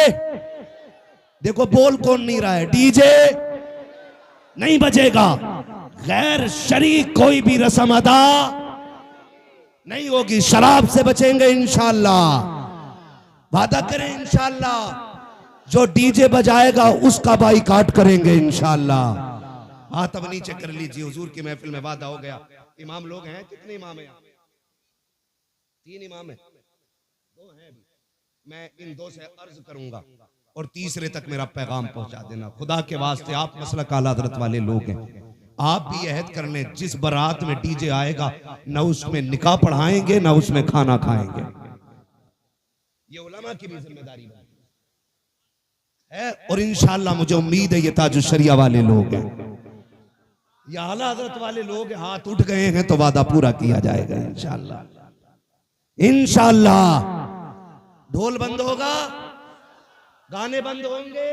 देखो बोल कौन नहीं रहा है, डीजे नहीं बजेगा। गैर शरीक कोई भी रस्म अदा नहीं होगी। शराब से बचेंगे इंशाअल्लाह। वादा करें इंशाअल्लाह। जो डीजे बजाएगा उसका बाइकाट करेंगे इंशाअल्लाह। हाथ अब नीचे कर लीजिए, हुजूर की महफिल में वादा हो गया। इमाम लोग हैं, कितने इमाम हैं? 3 इमाम हैं, 2 हैं अभी। मैं इन 2 से अर्ज करूंगा और तीसरे तक मेरा पैगाम पहुंचा देना। खुदा के वास्ते आप मसलक आला हज़रत वाले लोग हैं, आप भी अहद कर लें जिस बारात में डीजे आएगा न उसमें निकाह पढ़ाएंगे न उसमें खाना खाएंगे। ये उलमा की भी जिम्मेदारी है। और इंशाअल्लाह मुझे उम्मीद है ये ताजुश शरिया वाले लोग हैं, ये आला हज़रत वाले लोग हाथ उठ गए हैं तो वादा पूरा किया जाएगा इंशाअल्लाह। इंशाअल्लाह ढोल बंद होगा, गाने बंद होंगे।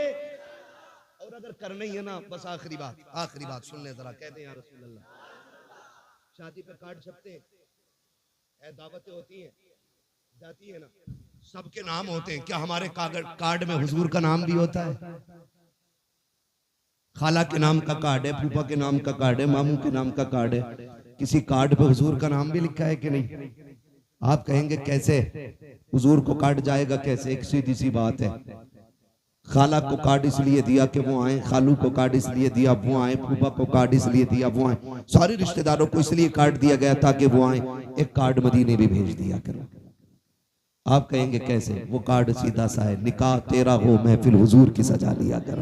और अगर करना ही है ना, बस आखिरी बात सुन ले जरा, कहते हैं या रसूल अल्लाह, शादी पे कार्ड छपते हैं, दावतें होती हैं, जाती है ना, सबके नाम होते हैं। क्या हमारे कार्ड में हुजूर का नाम भी होता है? खाला के नाम का कार्ड है, फूफा के नाम का कार्ड है, मामू के नाम का कार्ड है, किसी कार्ड पे हुजूर का नाम भी लिखा है कि नहीं? आप कहेंगे कैसे हुजूर को कार्ड जाएगा कैसे? एक सीधी सी बात है, खाला को कार्ड इसलिए दिया कि वो आए, खालू को कार्ड इसलिए दिया वो आए, फूफा को कार्ड इसलिए दिया वो आए, सारे रिश्तेदारों को इसलिए कार्ड दिया गया ताकि वो आए। एक कार्ड मदीने भी भेज दिया करो। आप कहेंगे कैसे? वो कार्ड सीधा सा है, निकाह तेरा हो महफिल हुजूर की सजा लिया कर।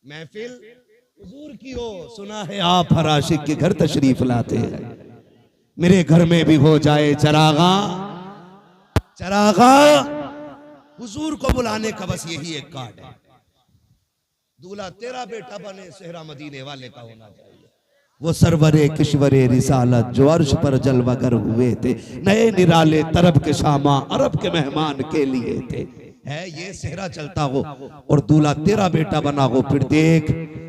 महफिल हुजूर की हो, सुना है आप हर आशिक के घर तशरीफ लाते हैं। मेरे घर में भी हो जाए चरागा हुजूर को बुलाने का बस यही एक कार्ड है। दूल्हा तेरा बेटा बने, सेहरा मदीने वाले का होना चाहिए। वो सरवरे किश्वरे रिसालत जो अर्श पर जलवागर हुए थे, नए निराले तरब के शामा अरब के मेहमान के लिए थे। है ये सेहरा चलता हो और दूल्हा तेरा बेटा बना हो, फिर देख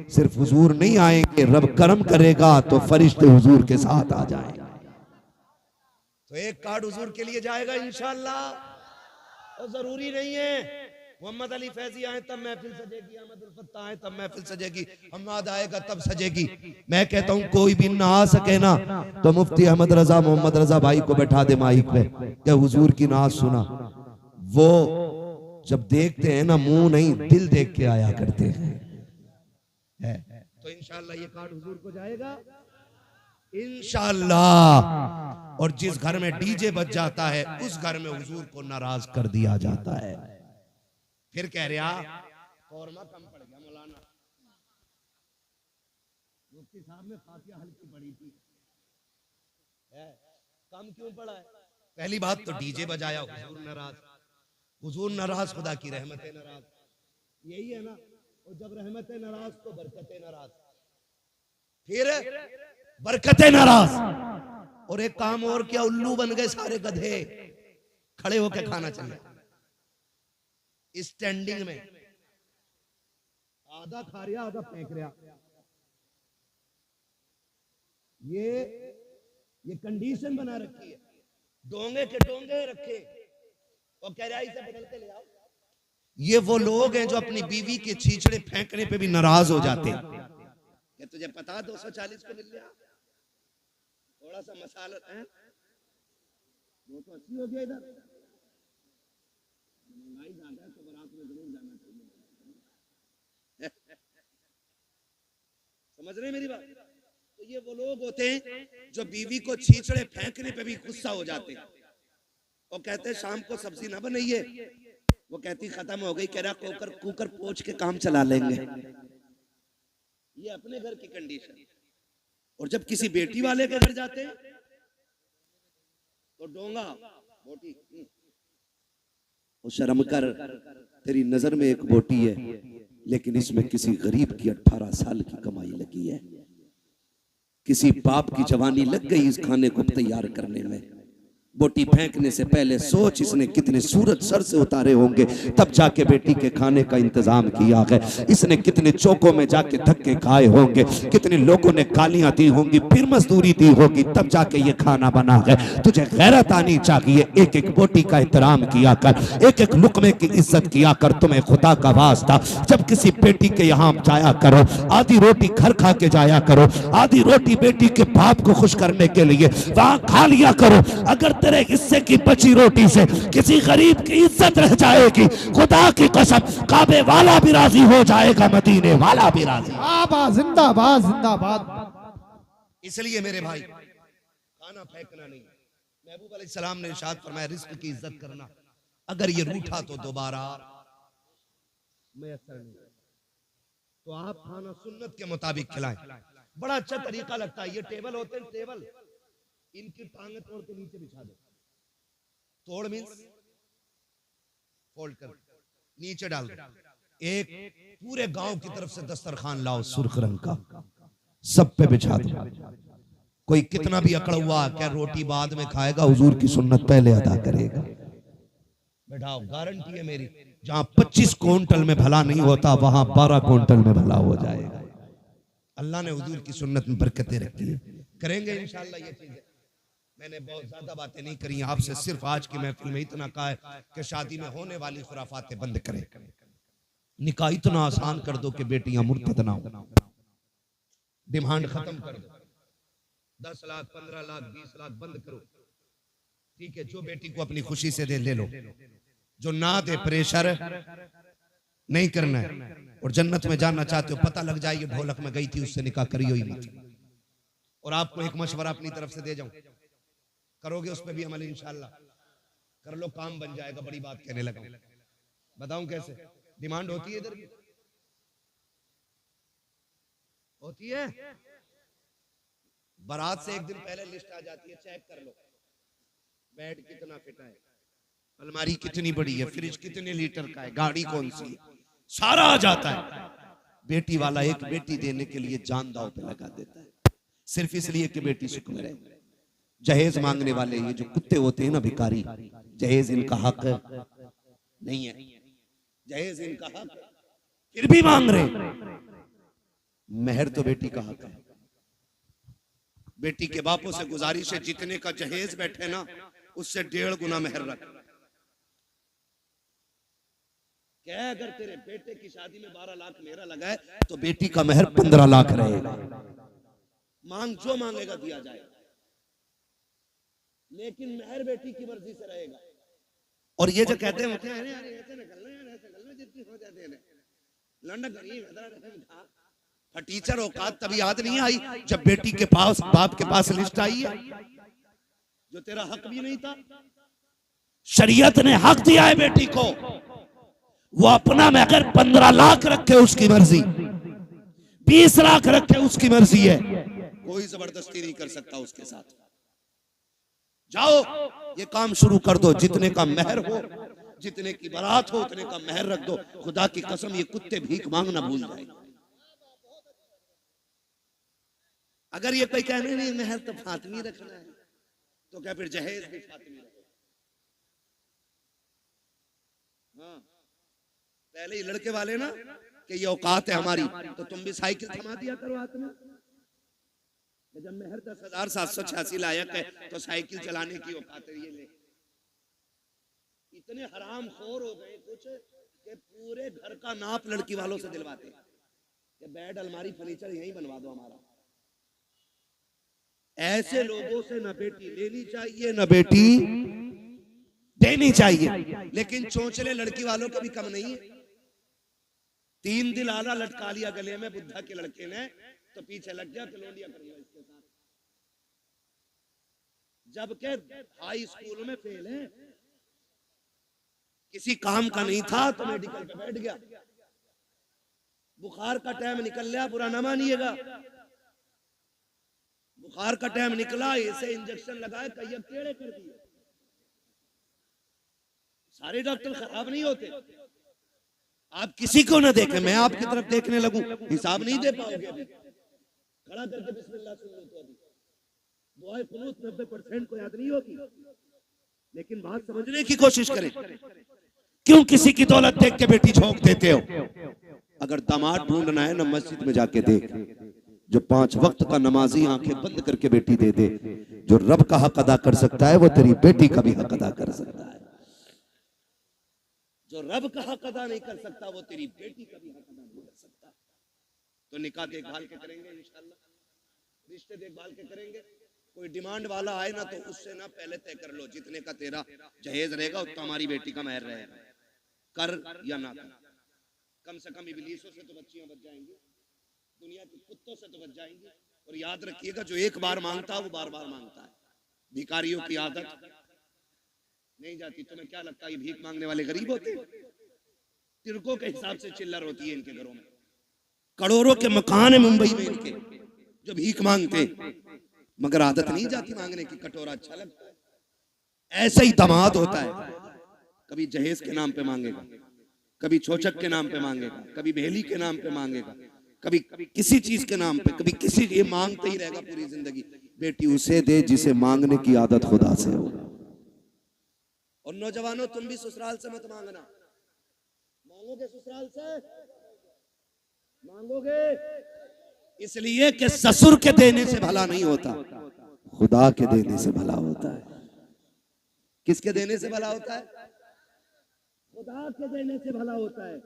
सिर्फ हुजूर नहीं आएंगे, रब करम करेगा तो फरिश्ते हुजूर के साथ आ जाएंगे। तो एक कार्ड हुजूर के लिए जाएगा इंशाअल्लाह। और जरूरी नहीं है मोहम्मद अली फैजी आए तब महफिल सजेगी, अहमद उल फत्ता आए तब महफिल सजेगी, हम्माद आएगा तब सजेगी। मैं कहता हूं कोई भी ना आ सके ना तो मुफ्ती अहमद रजा मोहम्मद रजा भाई को बैठा दे माइक पे, क्या हुजूर की नात सुना। वो जब देखते हैं ना मुंह नहीं दिल देख के आया करते हैं। तो इंशाअल्लाह ये कार्ड हुजूर को जाएगा इंशाअल्लाह। और जिस घर में डीजे बज जाता है उस घर में हुजूर को नाराज कर दिया जाता है। फिर कह रहा फौरमा कम पड़ गया मौलाना, मुफ्ती साहब ने फातिहा हल्की पड़ी थी, कम क्यों पड़ा है? पहली बात तो डीजे बजाया, हुजूर नाराज, खुदा की रहमतें नाराज, यही है ना। और जब रहमतें नाराज तो बरकतें नाराज, फिर बरकतें नाराज। और एक काम और क्या, उल्लू बन गए सारे गधे, खड़े होकर खाना चाहिए स्टैंडिंग में, आधा खा रहा आधा फेंक रहा। ये कंडीशन बना रखी है, डोंगे के डोंगे रखे और कह रहा इसे बदलते ले आओ। ये वो लोग हैं जो अपनी बीवी के छींचड़े फेंकने पे भी नाराज हो जाते हैं। क्या तुझे पता 240 को मिल गया, थोड़ा सा मसाला है 280 हो गया, इधर महंगाई ज्यादा है तो बारात में जरूर जाना चाहिए। समझ रहे मेरी बात? तो ये वो लोग होते हैं जो बीवी को छींचड़े फेंकने पे भी गुस्सा हो जाते हैं और कहते हैं शाम को सब्जी ना बनाइए, वो कहती खत्म हो गई, कह रहा कुकर पोंछ के काम चला लेंगे। ये अपने घर की कंडीशन। और जब किसी बेटी वाले के घर जाते हैं तो डोंगा बोटी और शर्म कर, तेरी नजर में एक बोटी है लेकिन इसमें किसी गरीब की 18 साल की कमाई लगी है, किसी बाप की जवानी लग गई इस खाने को तैयार करने में। बोटी फेंकने से पहले सोच इसने कितने सूरज सर से उतारे होंगे तब जाके बेटी के खाने का इंतजाम किया है, इसने कितने चौकों में जाके धक्के खाए होंगे, कितने लोगों ने गालियां दी होंगी, फिर मजदूरी दी होगी, तब जाके ये खाना बना है। तुझे गैरत आनी चाहिए, एक एक बोटी का एहतराम किया कर, एक एक लुकमे की इज्जत किया कर। तुम्हें खुदा का वास्ता जब किसी बेटी के यहाँ जाया करो, आधी रोटी घर खा के जाया करो, आधी रोटी बेटी के बाप को खुश करने के लिए वहां खा लिया करो। अगर तेरे हिस्से की बची रोटी से किसी गरीब की इज्जत रह जाएगी, खुदा की कसम काबे वाला भी राजी हो जाएगा, मदीने वाला भी राजी। जिंदाबाद जिंदाबाद। इसलिए मेरे भाई खाना फेंकना नहीं। महबूब अलैहिस्सलाम ने इरशाद फरमाया रिस्क की इज्जत करना, अगर ये रूठा तो दोबारा मैसर नहीं, तो आप खाना सुन्नत के मुताबिक खिलाएं। बड़ा अच्छा तरीका लगता है, ये टेबल होते हैं, टेबल इनकी टांगे तोड़ के नीचे बिछा दो, तोड़ मींस फोल्ड कर नीचे डाल दो, एक पूरे गांव की तरफ से दस्तरखान लाओ सुर्ख रंग का, सब पे बिछा दो। कोई कितना भी अकड़ हुआ क्या रोटी बाद में खाएगा, हुजूर की सुन्नत पहले अदा करेगा। बैठाओ, गारंटी है मेरी, जहां 25 क्विंटल में भला नहीं होता वहां 12 क्विंटल में भला हो जाएगा। अल्लाह ने हुजूर की सुन्नत में बरकतें रखी है, करेंगे इंशाल्लाह ये चीजें। मैंने बहुत ज्यादा बातें नहीं करी आपसे, सिर्फ आज की महफिल में इतना कहा है कि शादी में होने वाली खुराफातें बंद करें, निकाह इतना आसान कर दो कि बेटियां मुर्तद ना हो, डिमांड खत्म कर दो, 10 लाख 15 लाख 20 लाख बंद करो, ठीक है। जो बेटी को अपनी खुशी से दे ले लो, जो ना दे प्रेशर नहीं करना है। और जन्नत में जाना चाहते हो, पता लग जाए ये ढोलक में गई थी उससे निकाह करियो ही मत। और आपको एक मशवरा अपनी तरफ से दे जाऊं, करोगे उस पर भी अमल इंशाल्लाह, कर लो काम बन जाएगा। बड़ी बात कहने लगा, बताऊं कैसे? डिमांड होती है इधर भी होती है, बारात से एक दिन पहले लिस्ट आ जाती है, चेक कर लो बेड कितना फिटा है, अलमारी कितनी बड़ी है, फ्रिज कितने लीटर का है, गाड़ी कौन सी है, सारा आ जाता है। बेटी वाला एक बेटी देने के लिए जान दांव पे लगा देता है, सिर्फ इसलिए कि बेटी सुख में रहे। जहेज मांगने वाले ये जो कुत्ते होते हैं ना भिखारी, जहेज इनका हक नहीं है, जहेज इनका हक फिर भी मांग रहे। मेहर तो बेटी का हक है। बेटी के बापों से गुजारिश है, जितने का जहेज बैठे ना उससे 1.5 गुना मेहर रख। क्या अगर तेरे बेटे की शादी में 12 लाख मेरा लगा है तो बेटी का मेहर 15 लाख रहेगा। मांग जो मांगेगा दिया जाएगा, लेकिन मेहर बेटी की मर्जी से रहेगा। और ये जो कहते हैं ऐसे निकलना जितनी हो जाते हैं टीचर औकात तभी याद नहीं आई जब बेटी के पास बाप के पास लिस्ट आई है, जो तेरा हक भी नहीं था। शरीयत ने हक दिया है बेटी को, वो अपना में अगर 15 लाख रखे उसकी मर्जी, 20 लाख रखे उसकी मर्जी है, कोई जबरदस्ती नहीं कर सकता उसके साथ। जाओ ये काम शुरू कर दो, जितने का मेहर हो, जितने की बारात हो उतने का मेहर रख दो। खुदा की कसम ये कुत्ते भीख मांगना भूल जाए। अगर ये कोई कहने नहीं मेहर तो फातिमी रखना है, तो क्या फिर जहेज भी फातिमी रखो। हाँ पहले ही लड़के वाले ना कि ये औकात है हमारी, तो तुम भी साइकिल थमा दिया करो हाथ में। जब मेहर 10,786 लायक है तो साइकिल चलाने की औकात है। ये ले इतने हराम खोर हो गए कुछ कि पूरे घर का नाप लड़की वालों से दिलवाते हैं कि बेड अलमारी फर्नीचर यहीं बनवा दो हमारा। ऐसे लोगों से न बेटी लेनी चाहिए न बेटी देनी चाहिए। लेकिन चोंचले लड़की वालों का भी कम नहीं है। 3 दिल आला लटका लिया गले में बुद्धा के लड़के ने, तो पीछे लग गया कलोनिया कर लिया इसके साथ। जबकि हाई स्कूल में फेल है, किसी काम का नहीं था तो मेडिकल पे बैठ गया। बुखार का टाइम निकल गया, बुरा ना मानिएगा। बुखार का टाइम निकला, इसे इंजेक्शन लगाए, कई टेढ़े कर दिए। सारे डॉक्टर खराब नहीं होते। आप किसी को ना देखें, मैं आपकी तरफ देखने लगूं, हिसाब नहीं दे पाओगे। अभी खड़ा करके बिस्मिल्लाह सुन लो तो अभी दुआए कुनूत 90% को याद नहीं होगी। लेकिन बात समझने की कोशिश करें, क्यों किसी की दौलत देख के बेटी झोंक देते हो? अगर दामाद ढूंढना है ना, मस्जिद में जाके देख, जो 5 वक्त का नमाजी आंखें बंद करके बेटी दे दे। जो रब का हक अदा कर सकता है वो तेरी बेटी का भी हक अदा कर सकता है। जो रब का हक अदा नहीं कर सकता वो तेरी बेटी का भी हक अदा नहीं कर सकता। तो निकाह देखभाल के करेंगे इंशाल्लाह, रिश्ते देखभाल के करेंगे। कोई डिमांड वाला आए ना तो उससे ना पहले तय कर लो, जितने का तेरा जहेज रहेगा उतना हमारी बेटी का महर रहेगा, कर या ना कर। कम से कम इबलीसों से तो बच्चियां बच जाएंगी, दुनिया के कुत्तों से तो बच जाएंगी। और याद रखिएगा, जो एक बार मांगता है वो बार बार मांगता है। भिखारियों की आदत नहीं जाती। तुम्हें क्या लगता है ये भीख मांगने वाले गरीब होते हैं? तिरकों के हिसाब से चिल्लर होती है इनके घरों में। करोड़ों के मकान है मुंबई में इनके जो भीख मांगते, मगर आदत नहीं जाती मांगने की। कटोरा अच्छा लगता है। ऐसा ही दामाद होता है, कभी जहेज के नाम पे मांगेगा, कभी छोचक के नाम पे मांगेगा, कभी बेली के नाम पे मांगेगा, कभी किसी चीज के नाम पे, कभी किसी, ये मांगते ही रहेगा पूरी जिंदगी। बेटी उसे दे जिसे मांगने की आदत खुदा से हो। और नौजवानों, तुम भी ससुराल से मत मांगना। मांगोगे ससुराल से, मांगोगे इसलिए कि ससुर के देने से भला नहीं होता, खुदा के देने से भला होता है। किसके देने से भला होता है? खुदा के देने से भला होता है।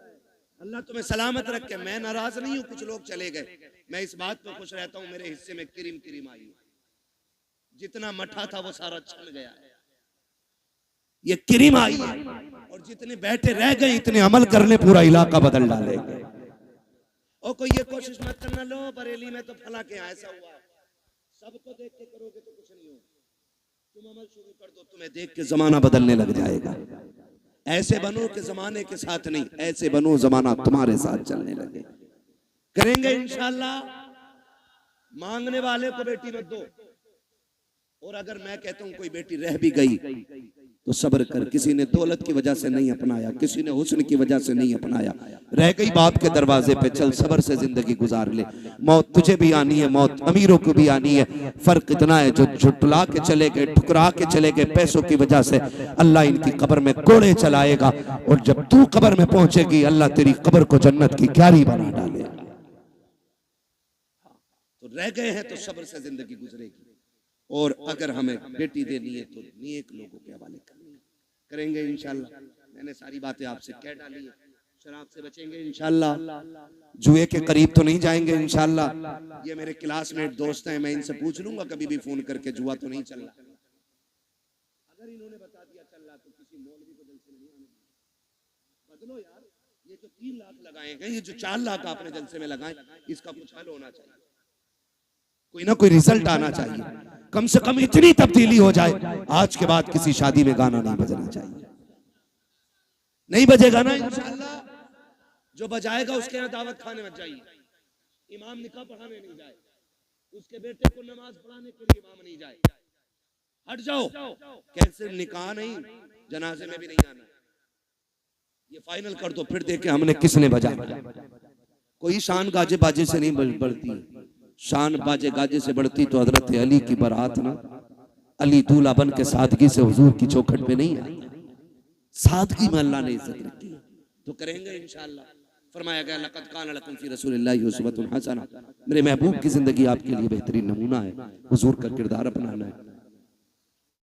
अल्लाह तुम्हें सलामत रखे। मैं नाराज नहीं हूं, कुछ लोग चले गए, मैं इस बात पर खुश रहता हूं, मेरे हिस्से में किरिम किरिम आई। जितना मठा था वो सारा छन गया है, ये किरिम आई है। और जितने बैठे रह गए इतने अमल करने पूरा इलाका बदल डालेंगे। और कोई ये कोशिश मत करना, लो बरेली में तो फला के ऐसा हुआ, सबको देख के करोगे तो कुछ नहीं होगा। तुम अमल शुरू कर दो, तुम्हें देख के जमाना बदलने लग जाएगा। ऐसे बनो कि जमाने के साथ नहीं, ऐसे बनो जमाना तुम्हारे साथ चलने लगे। करेंगे इंशाल्लाह। मांगने वाले को बेटी मत दो। और अगर मैं कहता हूं कोई बेटी रह भी गई तो सब्र कर। किसी ने दौलत की वजह से नहीं अपनाया, किसी ने हुस्न की वजह से नहीं अपनाया, रह गई बाप के दरवाजे पे, चल सब्र से जिंदगी गुजार ले। मौत तुझे भी आनी है, मौत अमीरों को भी आनी है। फर्क इतना है, जो झुटला के चले गए, ठुकरा के चले गए पैसों की वजह से, अल्लाह इनकी कब्र में कोड़े चलाएगा। और जब तू कब्र में पहुंचेगी, अल्लाह तेरी कब्र को जन्नत की क्यारी बना डालेगा। तो रह गए हैं तो सब्र से जिंदगी गुजरेगी। और अगर हमें बेटी देनी है तो नेक लोगों के हवाले करनी है। करेंगे इंशाल्लाह। मैंने सारी बातें आपसे कह डाली है। शराब से बचेंगे इंशाल्लाह, जुए के करीब तो नहीं जाएंगे इंशाल्लाह। ये मेरे क्लासमेट दोस्त हैं, मैं इनसे पूछ लूंगा कभी भी फोन करके, जुआ तो नहीं चल रहा। अगर इन्होंने बता दिया चल रहा तो किसी मौलवी को जलसे में नहीं आने देना। बदलो यार, ये जो 3 लाख लगाए हैं, ये जो 4 लाख आपने जलसे में लगाए, इसका कुछ हल होना चाहिए, कोई ना कोई रिजल्ट आना चाहिए। कम से कम इतनी तब्दीली हो जाए, आज के बाद किसी शादी में गाना नहीं बजना चाहिए। नहीं बजेगा ना इंशाल्लाह, जो बजाएगा उसके यहाँ दावत खाने मत जाइए। इमाम निकाह पढ़ाने नहीं जाए, उसके बेटे को नमाज पढ़ाने के लिए इमाम नहीं जाए। हट जाओ। कैसे निकाह नहीं, जनाजे में भी नहीं आना। ये फाइनल कर दो, फिर देखे हमने किसने बजाया। कोई शान गाजे बाजे से नहीं बढ़ती, शान बाजे गाजे से बढ़ती तो हजरत अली की बारात ना, अली दूल्हा बन के सादगी से हुजूर की चौखट पे नहीं आई। सादगी में अल्लाह ने इज्जत रखी। तो करेंगे इंशाल्लाह। फरमाया गया लक़द कान लकुम फ़ी रसूलिल्लाहि उस्वतुन हसना। मेरे महबूब की जिंदगी आपके लिए बेहतरीन नमूना है, हुजूर का किरदार अपनाना है।